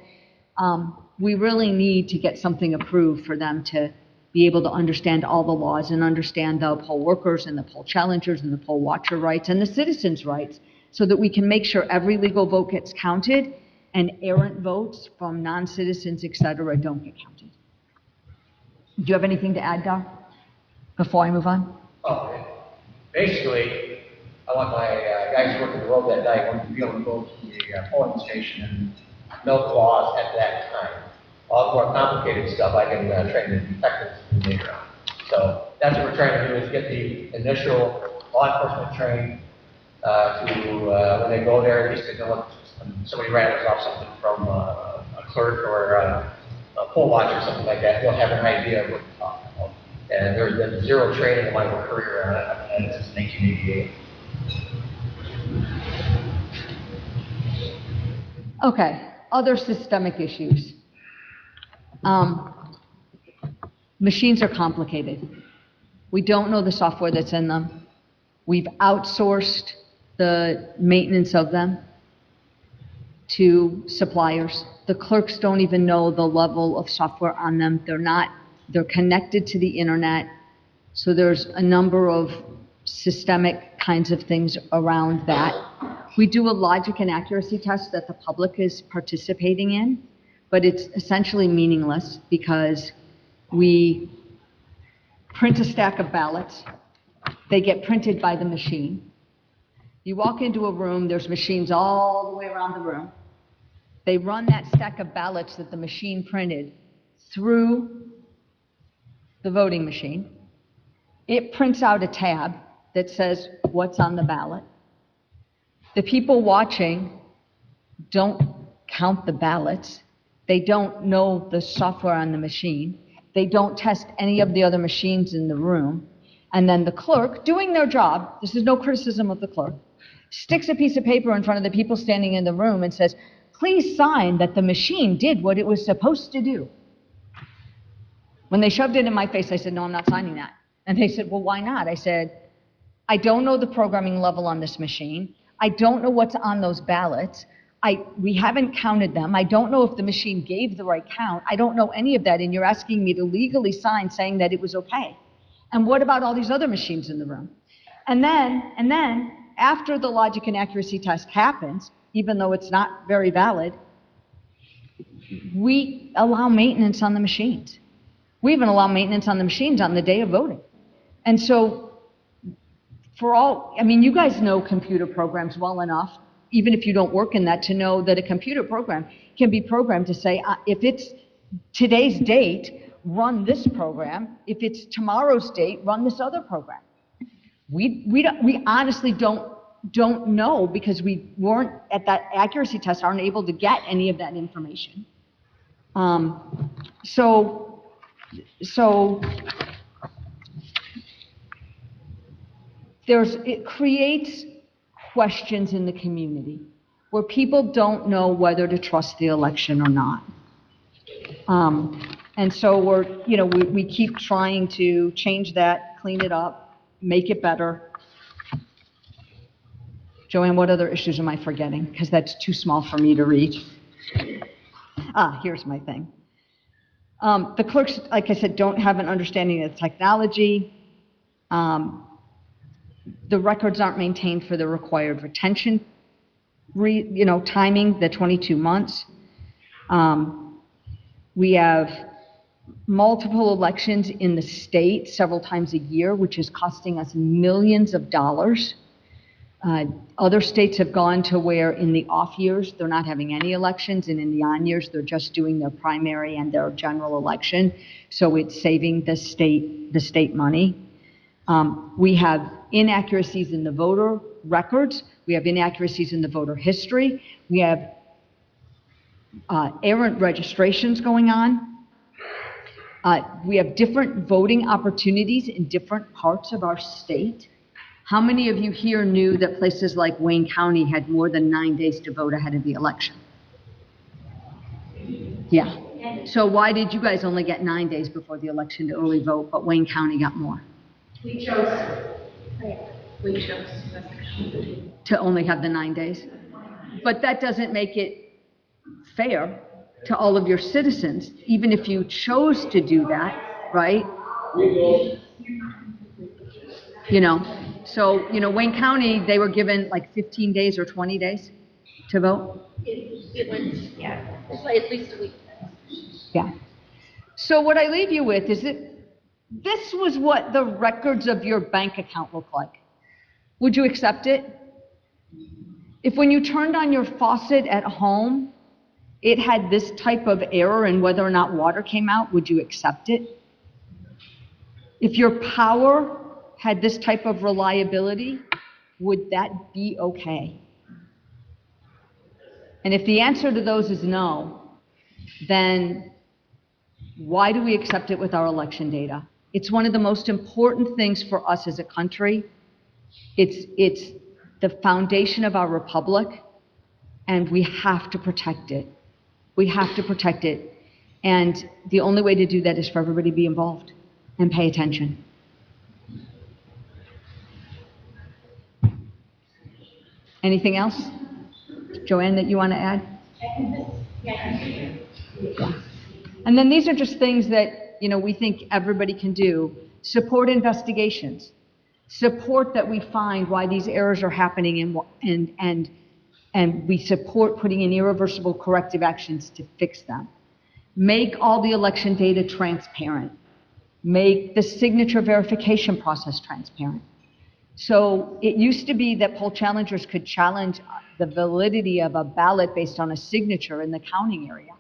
we really need to get something approved for them to be able to understand all the laws and understand the poll workers and the poll challengers and the poll watcher rights and the citizens' rights, so that we can make sure every legal vote gets counted and errant votes from non-citizens, et cetera, don't get counted. Do you have anything to add, Dar, before I move on? Oh, basically, I want my guys working the road that night want to be able to go to the polling station and know the laws at that time. All the more complicated stuff I can train the detectives later on. So that's what we're trying to do, is get the initial law enforcement trained to when they go there, at least they know what, when somebody rattles off something from a clerk or a poll watcher or something like that, they'll have an idea of what they're talking about. And there's been zero training in my whole career on it, and since 1988. Okay, other systemic issues. Machines are complicated. We don't know the software that's in them. We've outsourced the maintenance of them to suppliers. The clerks don't even know the level of software on them. They're connected to the internet. So there's a number of systemic kinds of things around that. We do a logic and accuracy test that the public is participating in, but it's essentially meaningless because we print a stack of ballots. They get printed by the machine. You walk into a room, there's machines all the way around the room. They run that stack of ballots that the machine printed through the voting machine. It prints out a tab that says what's on the ballot. The people watching don't count the ballots. They don't know the software on the machine. They don't test any of the other machines in the room. And then the clerk, doing their job, this is no criticism of the clerk, sticks a piece of paper in front of the people standing in the room and says, please sign that the machine did what it was supposed to do. When they shoved it in my face, I said, no, I'm not signing that. And they said, well, why not? I said, I don't know the programming level on this machine. I don't know what's on those ballots. We haven't counted them. I don't know if the machine gave the right count. I don't know any of that, and you're asking me to legally sign saying that it was okay. And what about all these other machines in the room? And then, after the logic and accuracy test happens, even though it's not very valid, we allow maintenance on the machines. We even allow maintenance on the machines on the day of voting. And so, you guys know computer programs well enough, even if you don't work in that, to know that a computer program can be programmed to say, if it's today's date, run this program. If it's tomorrow's date, run this other program. We honestly don't know, because we weren't at that accuracy test, aren't able to get any of that information. So it creates questions in the community where people don't know whether to trust the election or not. And so we keep trying to change that, clean it up, make it better. Joanne, what other issues am I forgetting? Because that's too small for me to read. Here's my thing. The clerks, like I said, don't have an understanding of the technology. The records aren't maintained for the required retention, timing, the 22 months. We have multiple elections in the state several times a year, which is costing us millions of dollars. Other states have gone to where in the off years, they're not having any elections, and in the on years, they're just doing their primary and their general election. So it's saving the state money. We have inaccuracies in the voter records. We have inaccuracies in the voter history. We have errant registrations going on. We have different voting opportunities in different parts of our state. How many of you here knew that places like Wayne County had more than 9 days to vote ahead of the election? Yeah. So why did you guys only get 9 days before the election to early vote, but Wayne County got more? We chose. We chose. To only have the 9 days? But that doesn't make it fair to all of your citizens, even if you chose to do that, right? So, Wayne County, they were given like 15 days or 20 days to vote? It was at least a week. Yeah. So what I leave you with is that this was what the records of your bank account look like. Would you accept it? If when you turned on your faucet at home, it had this type of error in whether or not water came out, would you accept it? If your power had this type of reliability, would that be okay? And if the answer to those is no, then why do we accept it with our election data? It's one of the most important things for us as a country. It's the foundation of our republic, and we have to protect it. We have to protect it. And the only way to do that is for everybody to be involved and pay attention. Anything else, Joanne, that you want to add? Yeah. And then these are just things that, we think everybody can do. Support investigations. Support that we find why these errors are happening, and we support putting in irreversible corrective actions to fix them. Make all the election data transparent. Make the signature verification process transparent. So it used to be that poll challengers could challenge the validity of a ballot based on a signature in the counting area.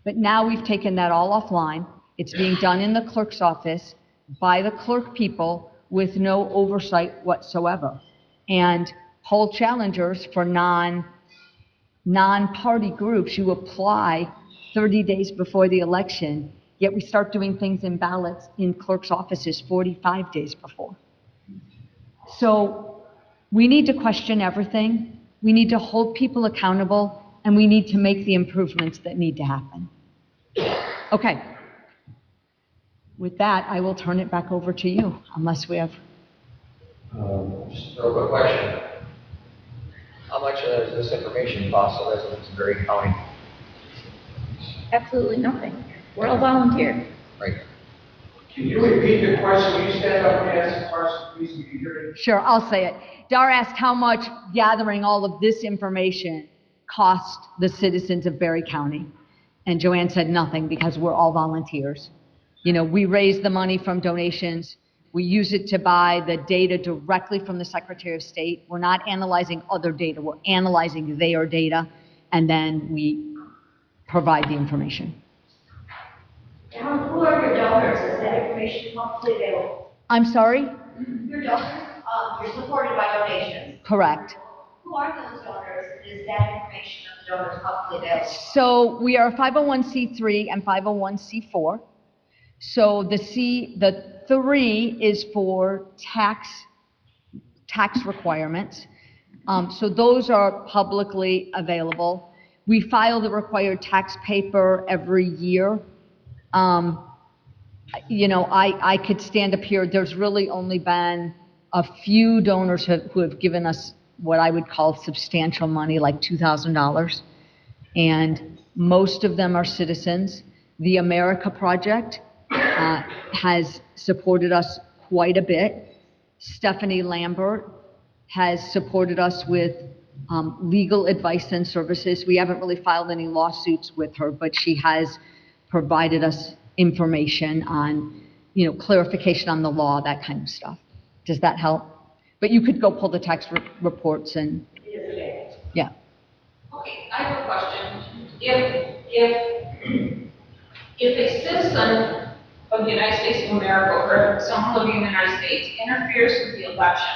But now we've taken that all offline. It's being done in the clerk's office by the clerk people with no oversight whatsoever. And poll challengers for non-party groups, you apply 30 days before the election, yet we start doing things in ballots in clerk's offices 45 days before. So We need to question everything. We need to hold people accountable, and we need to make the improvements that need to happen. Okay. With that, I will turn it back over to you, unless we have... Just a real quick question. How much does this information cost the residents of Berry County? Absolutely nothing. We're all volunteer. Right. Can you repeat the question? Will you stand up and ask the question, please, we can hear it? Sure, I'll say it. Dar asked how much gathering all of this information cost the citizens of Berry County. And Joanne said nothing because we're all volunteers. You know, we raise the money from donations. We use it to buy the data directly from the Secretary of State. We're not analyzing other data. We're analyzing their data, and then we provide the information. Now, who are your donors? Is that information publicly available? I'm sorry? Your donors, you're supported by donations. Correct. Who are those donors? Is that information of the donors publicly available? So we are a 501c3 and 501c4. So the 3 is for tax requirements. So those are publicly available. We file the required tax paper every year. You know, I could stand up here. There's really only been a few donors who have given us what I would call substantial money, like $2,000. And most of them are citizens. The America Project has supported us quite a bit. Stephanie Lambert has supported us with legal advice and services. We haven't really filed any lawsuits with her, but she has provided us information on, you know, clarification on the law, that kind of stuff. Does that help? But you could go pull the tax reports and, yeah. Okay, I have a question. If a citizen of the United States of America or someone living in the United States interferes with the election,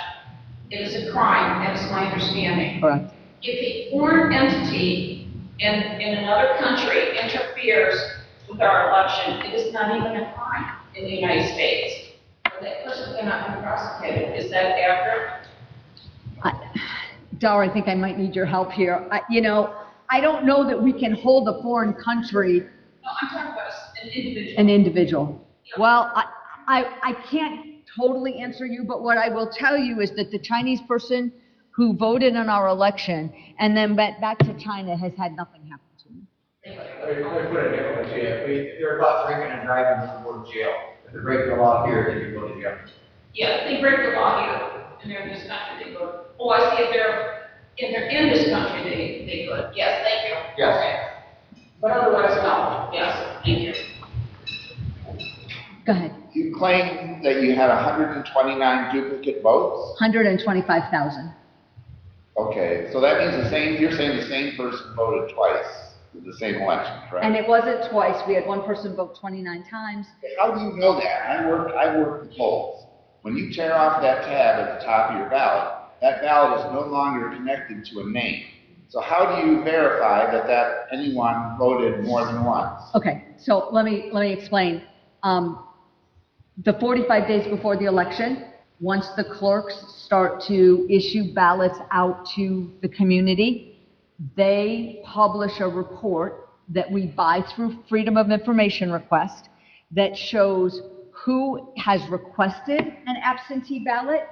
it is a crime, that is my understanding. Correct. If a foreign entity in another country interferes with our election, it is not even a crime in the United States. That person cannot be prosecuted. Is that accurate? Dar, I think I might need your help here. You know, I don't know that we can hold a foreign country. No, I'm talking about an individual. An individual. Well, I can't totally answer you, but what I will tell you is that the Chinese person who voted in our election and then went back to China has had nothing happen to him. Let me put it differently. If they're caught drinking and driving, they go to jail. If they're breaking the law here, then you go to jail. Yeah, if they break the law here and they're in this country, they go. Oh, I see. If they're in this country, they could. Yes, thank you. Yes. Okay. But otherwise, no. Yes, thank you. Go ahead. You claim that you had 129 duplicate votes? 125,000. Okay, so that means you're saying the same person voted twice in the same election, correct? And it wasn't twice. We had one person vote 29 times. How do you know that? I work the polls. When you tear off that tab at the top of your ballot, that ballot is no longer connected to a name. So how do you verify that anyone voted more than once? Okay, so let me explain. The 45 days before the election, once the clerks start to issue ballots out to the community, they publish a report that we buy through Freedom of Information request that shows who has requested an absentee ballot,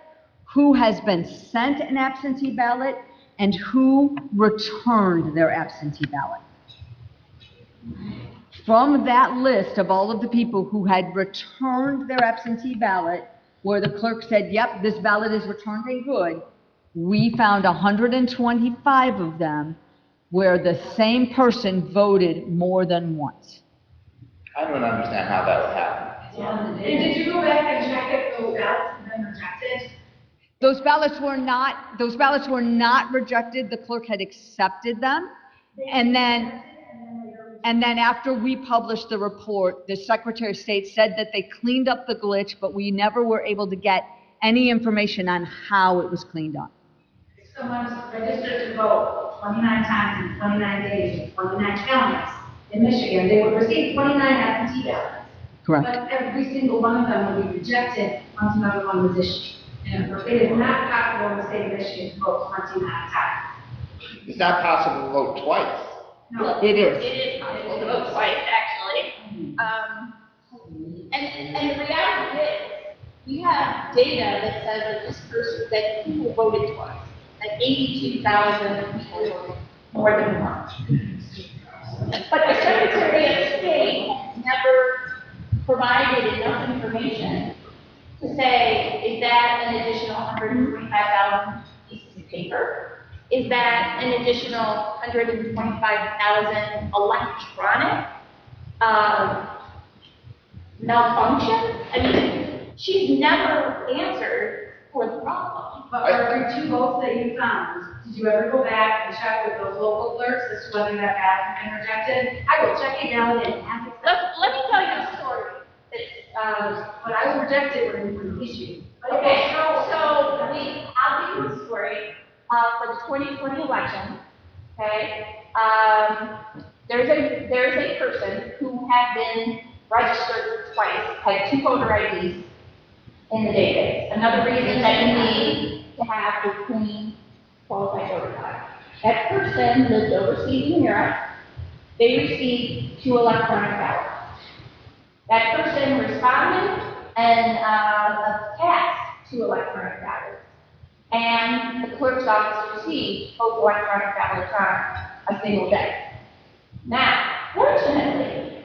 who has been sent an absentee ballot, and who returned their absentee ballot. From that list of all of the people who had returned their absentee ballot, where the clerk said, yep, this ballot is returned and good, we found 125 of them where the same person voted more than once. I don't understand how that would happen. And did you go back and check if those ballots have been rejected? Those ballots were not rejected. The clerk had accepted them. And then after we published the report, the Secretary of State said that they cleaned up the glitch, but we never were able to get any information on how it was cleaned up. Someone's registered to vote 29 times in 29 days in 29 counties in Michigan. They would receive 29 absentee ballots. Correct. But every single one of them would be rejected once another one was issued. It is not possible in the state of Michigan to vote 29 times. It's not possible to vote twice. No. It is. It is possible to vote twice, actually. And the reality is, we have data that says that this person, that people voted twice, that 82,000 people voted more than once. But the Secretary of State has never provided enough information to say, is that an additional 125,000 pieces of paper? Is that an additional 125,000 electronic malfunction? I mean, she's never answered for the problem. But for every 2 votes that you found, did you ever go back and check with those local clerks as to whether that ballot had been rejected? I will check it down and ask it. Let me tell you a story. But I will reject it when issued. Okay, so I'll give you a story for the 2020 election. Okay, there's a person who had been registered twice, had 2 voter IDs in the database. Another reason that you need to have a clean qualified voter card. That person lived overseas in Europe. They received 2 electronic ballots. That person responded and cast 2 electronic ballots. And the clerk's office received both electronic ballots on a single day. Now, fortunately,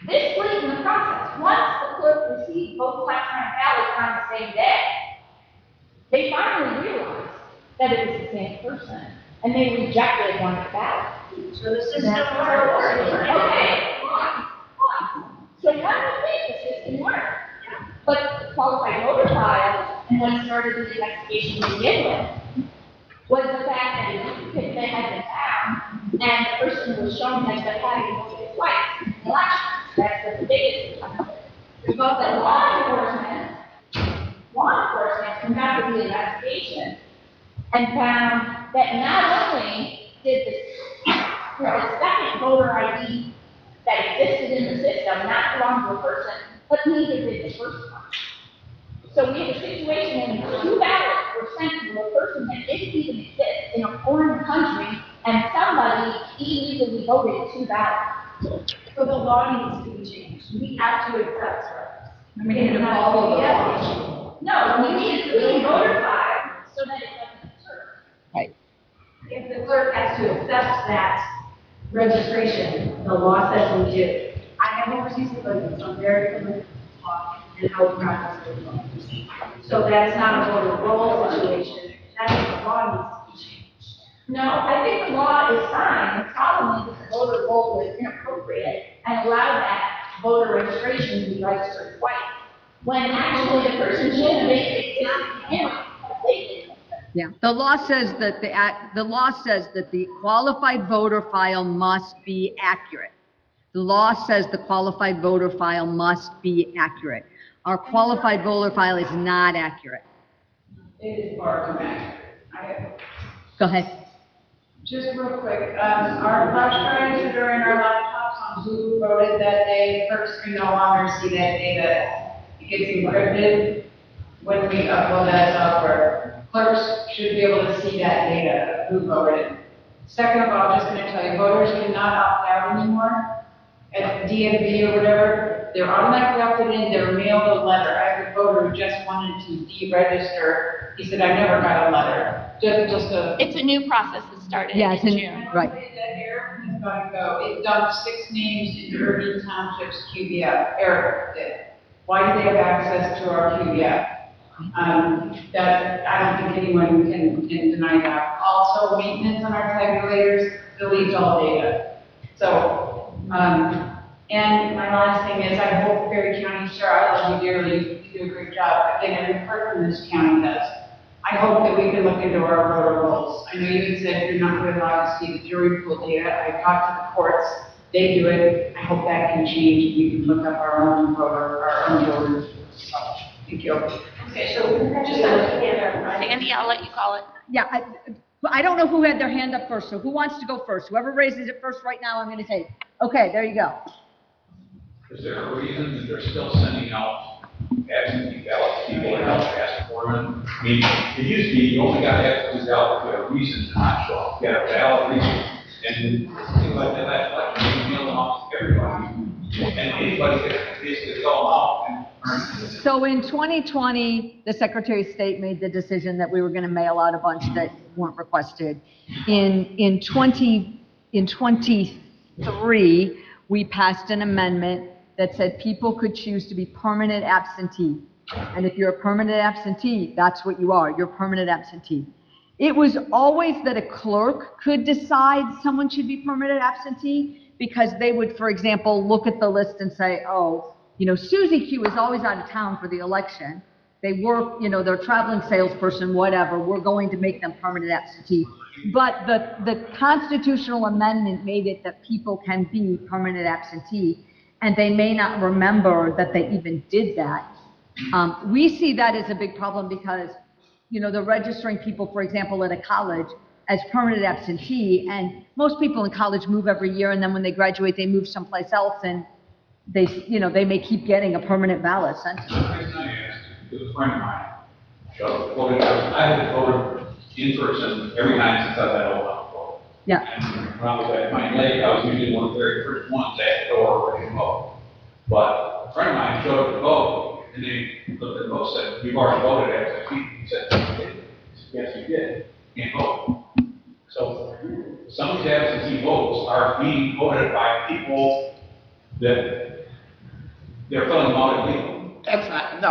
this late in the process, once the clerk received both electronic ballots on the same day, they finally realized that it was the same person, and they rejected one of the ballots. So the system works. Okay, so how do you think the system works? But the qualified voter file, and what started the investigation to begin with, was the fact that a duplicate that had been found, and the person was shown as the having voted twice in the election. That's the biggest one. But the law enforcement conducted the investigation and found that not only did the second voter ID that existed in the system not belong to a person, but neither did the first one. So we have a situation in which 2 ballots were sent to a person that didn't even exist in a foreign country, and somebody illegally voted 2 ballots. So the law needs to be changed. We have to accept her. I mean, you can follow the law. No, we need to clean voter file so that it doesn't occur. If the clerk has to accept that registration, the law says we do. I have overseas citizens, so I'm very familiar with the law and how the process is going. So that's not a voter roll situation. That's the law needs to be changed. No, I think the law is fine. The problem is that the voter roll was inappropriate and allowed that voter registration to be registered twice. When actually the person should have made it. Yeah, the law says that the qualified voter file must be accurate. The law says the qualified voter file must be accurate. Our qualified voter file is not accurate. It is far from accurate. Go ahead. Just real quick, our flash drives are in our laptops on Zoom voted that day. Clerks can no longer see that data. It gets encrypted when we upload that software. Clerks should be able to see that data, who voted. Second of all, I'm just going to tell you, voters cannot opt out anymore. At DMV or whatever, they're automatically opted in, they're mailed a letter. I have a voter who just wanted to deregister. He said, I never got a letter. It's a new process that started Yeah, in June. right. That Eric has got to go. It dumped 6 names into Irving Township's QBF. Eric did. Why do they have access to our QBF? That, I don't think anyone can deny that. Also, maintenance on our tabulators deletes all data. So, and my last thing is, I hope Perry County, sir, I love you dearly, you do a great job. Again, every person in this county does. I hope that we can look into our voter rolls. I know you had said you're not really allowed to see the jury pool data. I talked to the courts, they do it. I hope that can change. We can look up our own voters. So, thank you. Okay, so just together, right? Sandy, I'll let you call it. Yeah, I don't know who had their hand up first, so who wants to go first? Whoever raises it first right now, I'm going to take. Okay, there you go. Is there a reason that they're still sending out absentee ballots, people are out asking for them. I mean, it used to be, you only got absentee ballots if you had a reason to not show up, you had a valid reason. And things like that last election, you mail them off to everybody, and anybody could basically fill them out and earn. So in 2020, the Secretary of State made the decision that we were going to mail out a bunch that weren't requested. In 23, we passed an amendment that said people could choose to be permanent absentee. And if you're a permanent absentee, that's what you are. You're permanent absentee. It was always that a clerk could decide someone should be permanent absentee because they would, for example, look at the list and say, oh, you know, Susie Q is always out of town for the election. They work, you know, they're a traveling salesperson, whatever. We're going to make them permanent absentee. But the constitutional amendment made it that people can be permanent absentee, and they may not remember that they even did that. We see that as a big problem because, you know, they're registering people, for example, at a college as permanent absentee, and most people in college move every year, and then when they graduate, they move someplace else, and they, you know, they may keep getting a permanent ballot sent to them. The reason I asked, it was a friend of mine, so voted, I had voted in person every night since I've been old enough to vote. Yeah. And when I was at Pine Lake, I was usually one of the very first ones at the door ready to vote. But a friend of mine showed up to vote, and they looked at the vote and said, "You've already voted absentee." He said, "Yes, you did. You can't vote." So some of these absentee votes are being voted by people that they're filling them out illegal. That's not, no.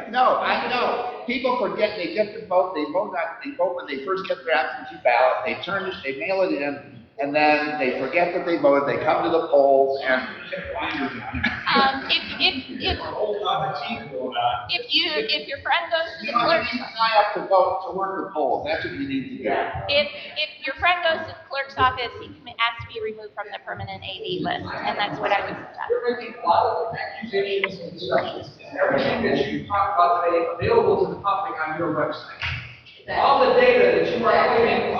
No, I know. People forget they get to vote, they vote when they first get their absentee ballot, they mail it in, and then they forget that they voted, they come to the polls, and If your friend goes to you the don't clerk's, need to sign up to vote, to work the polls, that's what you need to do. if your friend goes to the clerk's office, he can ask to be removed from the permanent AD list, and that's what I would suggest. You're making a lot of accusations and discussions. Everything that you talk about today available to the public on your website. All the data that you are claiming,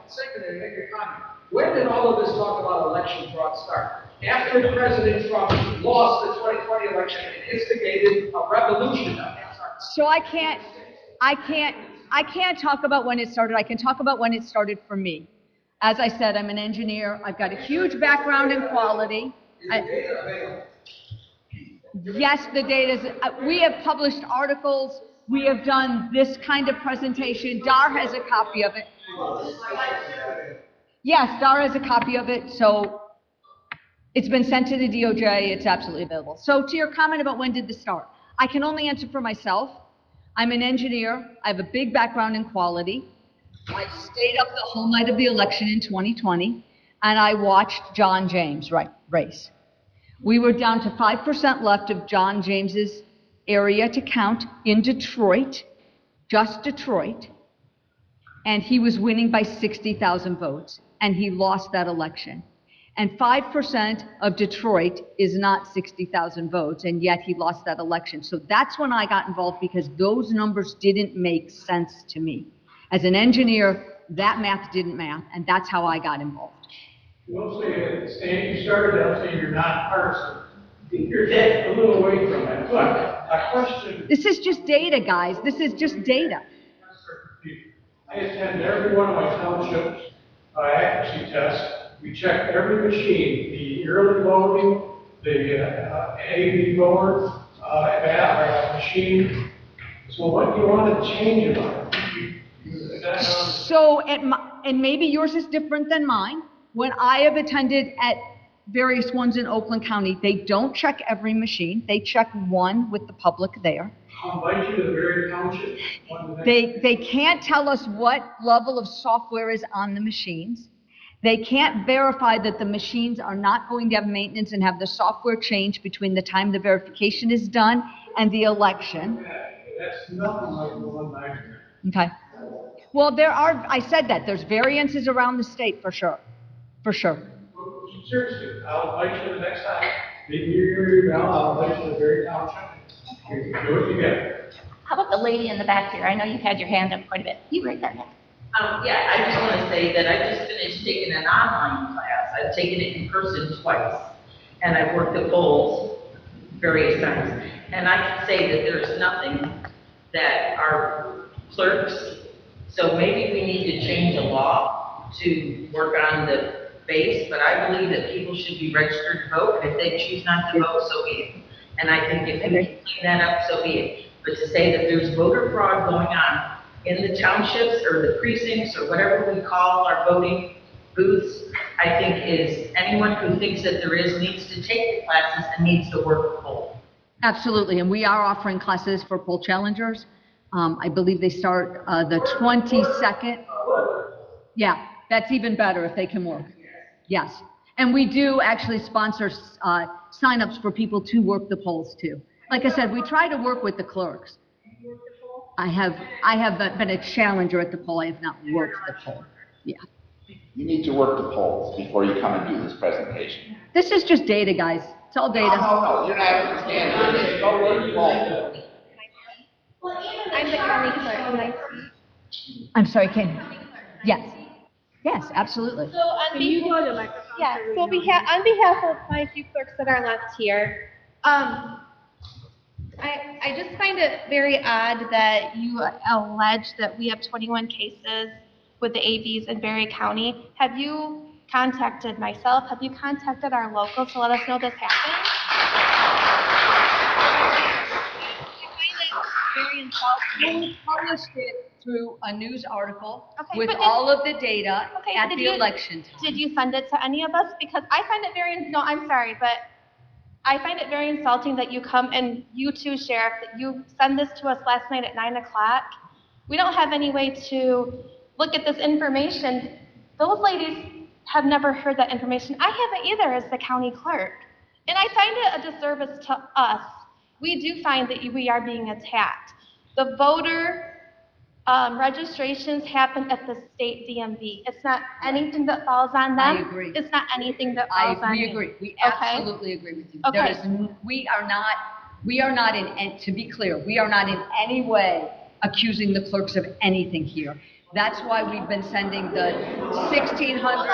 second, and make a comment. When did all of this talk about election fraud start? After President Trump lost the 2020 election and instigated a revolution. So I can't talk about when it started. I can talk about when it started for me. As I said, I'm an engineer. I've got a huge background in quality. Yes, the data is, we have published articles. We have done this kind of presentation. Dar has a copy of it. Yes, Dar has a copy of it. So it's been sent to the DOJ. It's absolutely available. So to your comment about when did this start, I can only answer for myself. I'm an engineer. I have a big background in quality. I stayed up the whole night of the election in 2020, and I watched John James race. We were down to 5% left of John James's area to count in Detroit, just Detroit, and he was winning by 60,000 votes, and he lost that election. And 5% of Detroit is not 60,000 votes, and yet he lost that election. So that's when I got involved, because those numbers didn't make sense to me. As an engineer, that math didn't math, and that's how I got involved. Mostly, Stan, you started out saying you're not partisan. You're getting a little away from it. But a question. This is just data, guys. This is just data. I attend every one of my townships accuracy tests. We check every machine, the early voting, the AV board, machine. So what do you want to change about it? So, and maybe yours is different than mine. When I have attended at various ones in Oakland County, they don't check every machine. They check one with the public there. I'll invite you to the very township. They can't tell us what level of software is on the machines. They can't verify that the machines are not going to have maintenance and have the software change between the time the verification is done and the election. That's nothing like the one I. Okay. Well, I said that, there's variances around the state for sure. For sure. Seriously, I'll invite you the next time. Maybe you're I'll invite you to the very township. You can do it together. How about the lady in the back here? I know you've had your hand up quite a bit. You right there. Yeah, I just want to say that I just finished taking an online class. I've taken it in person twice, and I've worked the polls. various times. And I can say that there is nothing that our clerks, so maybe we need to change the law to work on the base, but I believe that people should be registered to vote, and if they choose not to vote, so be it. And I think if we can clean that up, so be it. But to say that there's voter fraud going on in the townships or the precincts or whatever we call our voting booths, I think is, anyone who thinks that there is needs to take the classes and needs to work the poll. Absolutely, and we are offering classes for poll challengers. I believe they start the 22nd. Yeah, that's even better if they can work. Yes, and we do actually sponsor signups for people to work the polls too. Like I said, we try to work with the clerks. I have been a challenger at the poll. I have not worked the poll. Yeah. You need to work the polls before you come and do this presentation. This is just data, guys. It's all data. No, you're not understanding. Go work the polls. I'm the county clerk. Can I speak? I'm sorry, Ken. Yes. Yes, absolutely. So on behalf of my few clerks that are left here, I just find it very odd that you allege that we have 21 cases with the AVs in Berry County. Have you contacted myself? Have you contacted our locals to let us know this happened? Very insulting. We published it through a news article with but all of the data at did the you- election time. Did you send it to any of us? Because I find it no, I'm sorry, but I find it very insulting that you come and you too, Sheriff, that you send this to us last night at 9 o'clock. We don't have any way to look at this information. Those ladies have never heard that information. I haven't either as the county clerk. And I find it a disservice to us. We do find that we are being attacked. The voter registrations happen at the state DMV. It's not anything that falls on them. I agree. It's not anything that falls on We me. agree. We Okay? absolutely agree with you. Okay. We are not to be clear, we are not in any way accusing the clerks of anything here. That's why we've been sending the 1,600.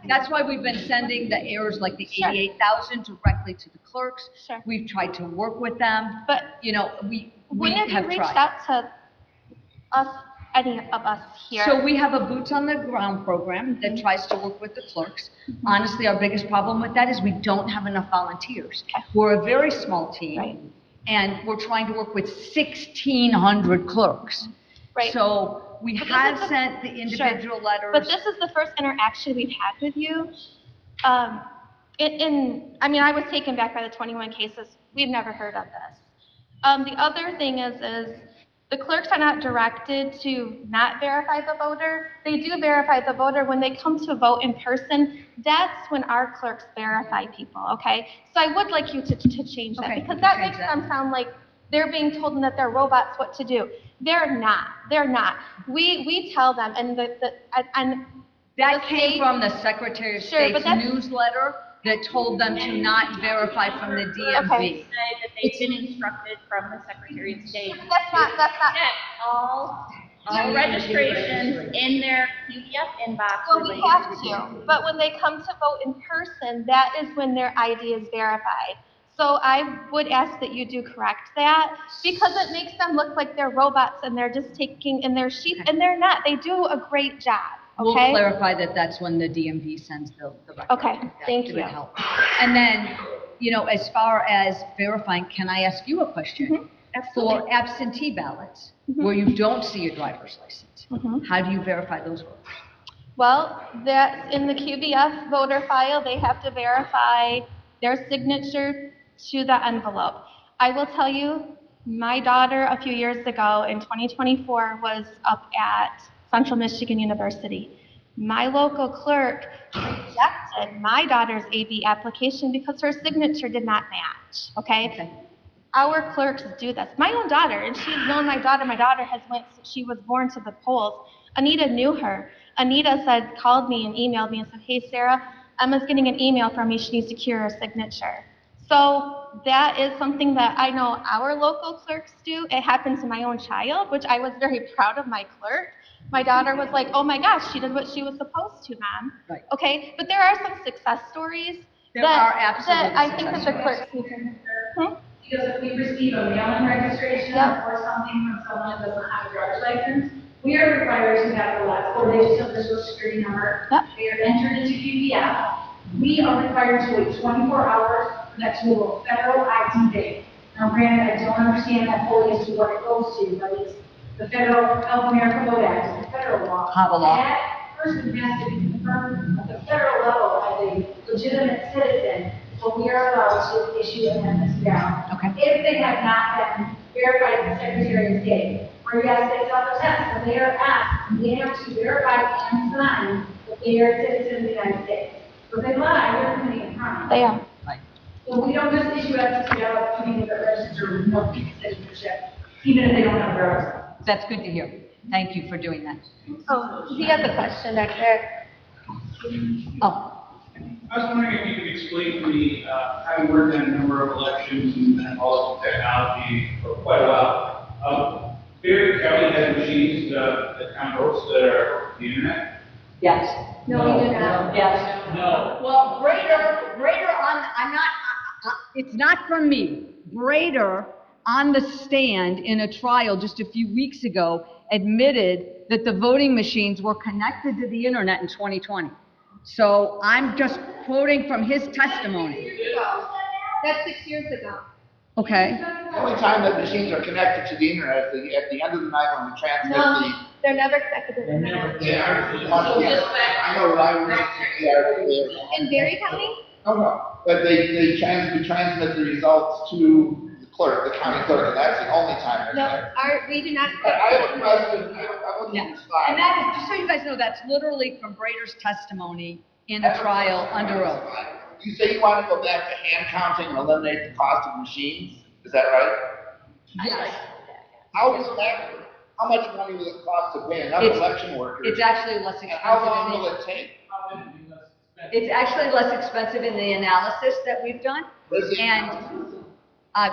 That's why we've been sending the errors like the 88,000 directly to the clerks. Sure. We've tried to work with them, But we when have you have reached tried. out to us, any of us here? So we have a boots on the ground program that tries to work with the clerks. Honestly, our biggest problem with that is we don't have enough volunteers. We're a very small team, and we're trying to work with 1,600 clerks. Right. So we But this have is the- sent the individual letters. But this is the first interaction we've had with you. I was taken back by the 21 cases. We've never heard of this. The other thing is the clerks are not directed to not verify the voter. They do verify the voter when they come to vote in person. That's when our clerks verify people, okay? So I would like you to change that, Okay, because we that can makes change that. them sound like they're being told that they're robots what to do. They're not. They're not. We tell them, and That came from the Secretary of Sure, but State's that's- newsletter that told them to not verify from the DMV. Okay. Say that they've been instructed from the Secretary of State. That's not. Get all registrations in their PDF inbox. Well, we have to, but when they come to vote in person, that is when their ID is verified. So I would ask that you do correct that, because it makes them look like they're robots and they're just taking in their sheep, and they're not. They do a great job, We'll okay? clarify that that's when the DMV sends the record. Okay, thank That you. would help. And then, as far as verifying, can I ask you a question? Absolutely. For absentee ballots, where you don't see a driver's license, Mhm. how do you verify those votes? Well, that's in the QBF voter file. They have to verify their signature to the envelope. I will tell you, my daughter a few years ago in 2024 was up at Central Michigan University. My local clerk rejected my daughter's AV application because her signature did not match, okay? Our clerks do this. My own daughter, and she's known my daughter. My daughter has went since she was born to the polls. Anita knew her. Anita called me and emailed me and said, "Hey, Sarah, Emma's getting an email from me. She needs to cure her signature." So that is something that I know our local clerks do. It happened to my own child, which I was very proud of my clerk. My daughter was like, "Oh my gosh, she did what she was supposed to, Mom." Right. Okay, but there are some success stories. There are absolutely I think that the success clerks need to. Because if we receive a mail-in registration Yep. or something from someone that doesn't have a driver's license, we are required to have the last 4 digits of their social security number. Yep. They are entered into QVF. We are required to wait 24 hours for that to a federal ID date. Now granted, I don't understand that fully as to what it goes to, but it's the Federal Health America Vote Act, it's a federal law. HAVA law. That person has to be confirmed at the federal level as a legitimate citizen, so we are allowed to issue an MSDL. Okay. If they have not been verified at the Secretary of State, or yes, they self-attest, and they are asked, they have to verify and sign that they are a citizen of the United States. So if they lie, they're committing a crime. They are. So we don't just issue MSDL to people that register with no citizenship, even if they don't have driver's license. That's good to hear. Thank you for doing that. Oh, he has a question back there. Oh, I was wondering if you could explain to me, having worked in a number of elections and all of the technology for quite a while, Berry County has machines that count votes that are the internet? yes. No, we do not. Yes. No. Well, Brader it's not from me. Brader on the stand in a trial just a few weeks ago admitted that the voting machines were connected to the internet in 2020. So I'm just quoting from his testimony. That's 6 years ago. Okay. The only time that machines are connected to the internet is at the end of the night when we transmit No, they're never connected to the internet. I know what I was. In Berry County? No, but we transmit the results to the clerk, the county clerk, and that's the only time they're No, connected. we do not. But I have a question, I looked at the slide. And that is, just so you guys know, that's literally from Brader's testimony in a trial under oath. You say you want to go back to hand counting and eliminate the cost of machines, is that right? Yes. How does that, how much money will it cost to pay enough It's- election workers? It's actually less And how long expensive will in it take? it's actually less expensive in the analysis that we've done. Is it- And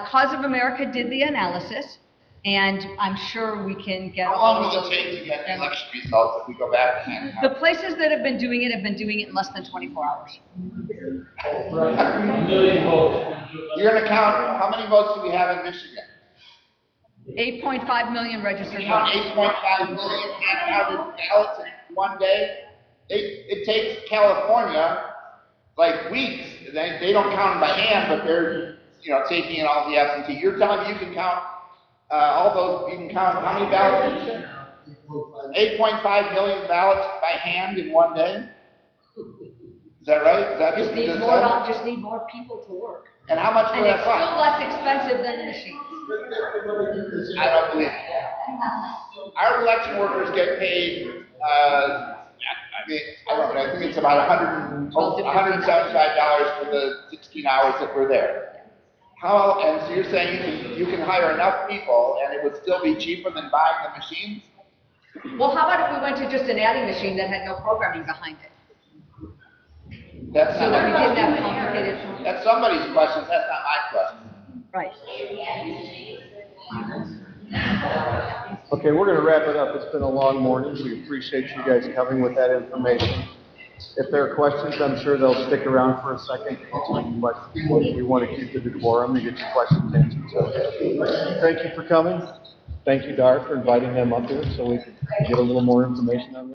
Cause of America did the analysis, and I'm sure we can get How all long of will those. it take to get election results if we go back to hand The counting? places that have been doing it in less than 24 hours. A million votes. You're gonna count, how many votes do we have in Michigan? 8.5 million registered We count voters. 8.5 million hand-counted ballots in one day. It takes California like weeks. They don't count them by hand, but they're, taking in all the absentee. You're telling me you can count, all those, you can count how many ballots? did you say? 8.5 million ballots by hand in one day? Is that right? Is that Just need more people to work. And how much And will it's that still cost? less expensive than the machines. I don't believe it. Our election workers get paid, I think it's about $175 for the 16 hours that we're there. And so you're saying you can hire enough people and it would still be cheaper than buying the machines? Well, how about if we went to just an adding machine that had no programming behind it? That's So that we not, didn't have complicated, that's somebody's question, that's not my question. right. Okay, we're gonna wrap it up. It's been a long morning. We appreciate you guys coming with that information. If there are questions, I'm sure they'll stick around for a second to answer any questions. We want to keep the decorum and get your questions answered. So, thank you for coming. Thank you, Dar, for inviting them up here so we can get a little more information on this.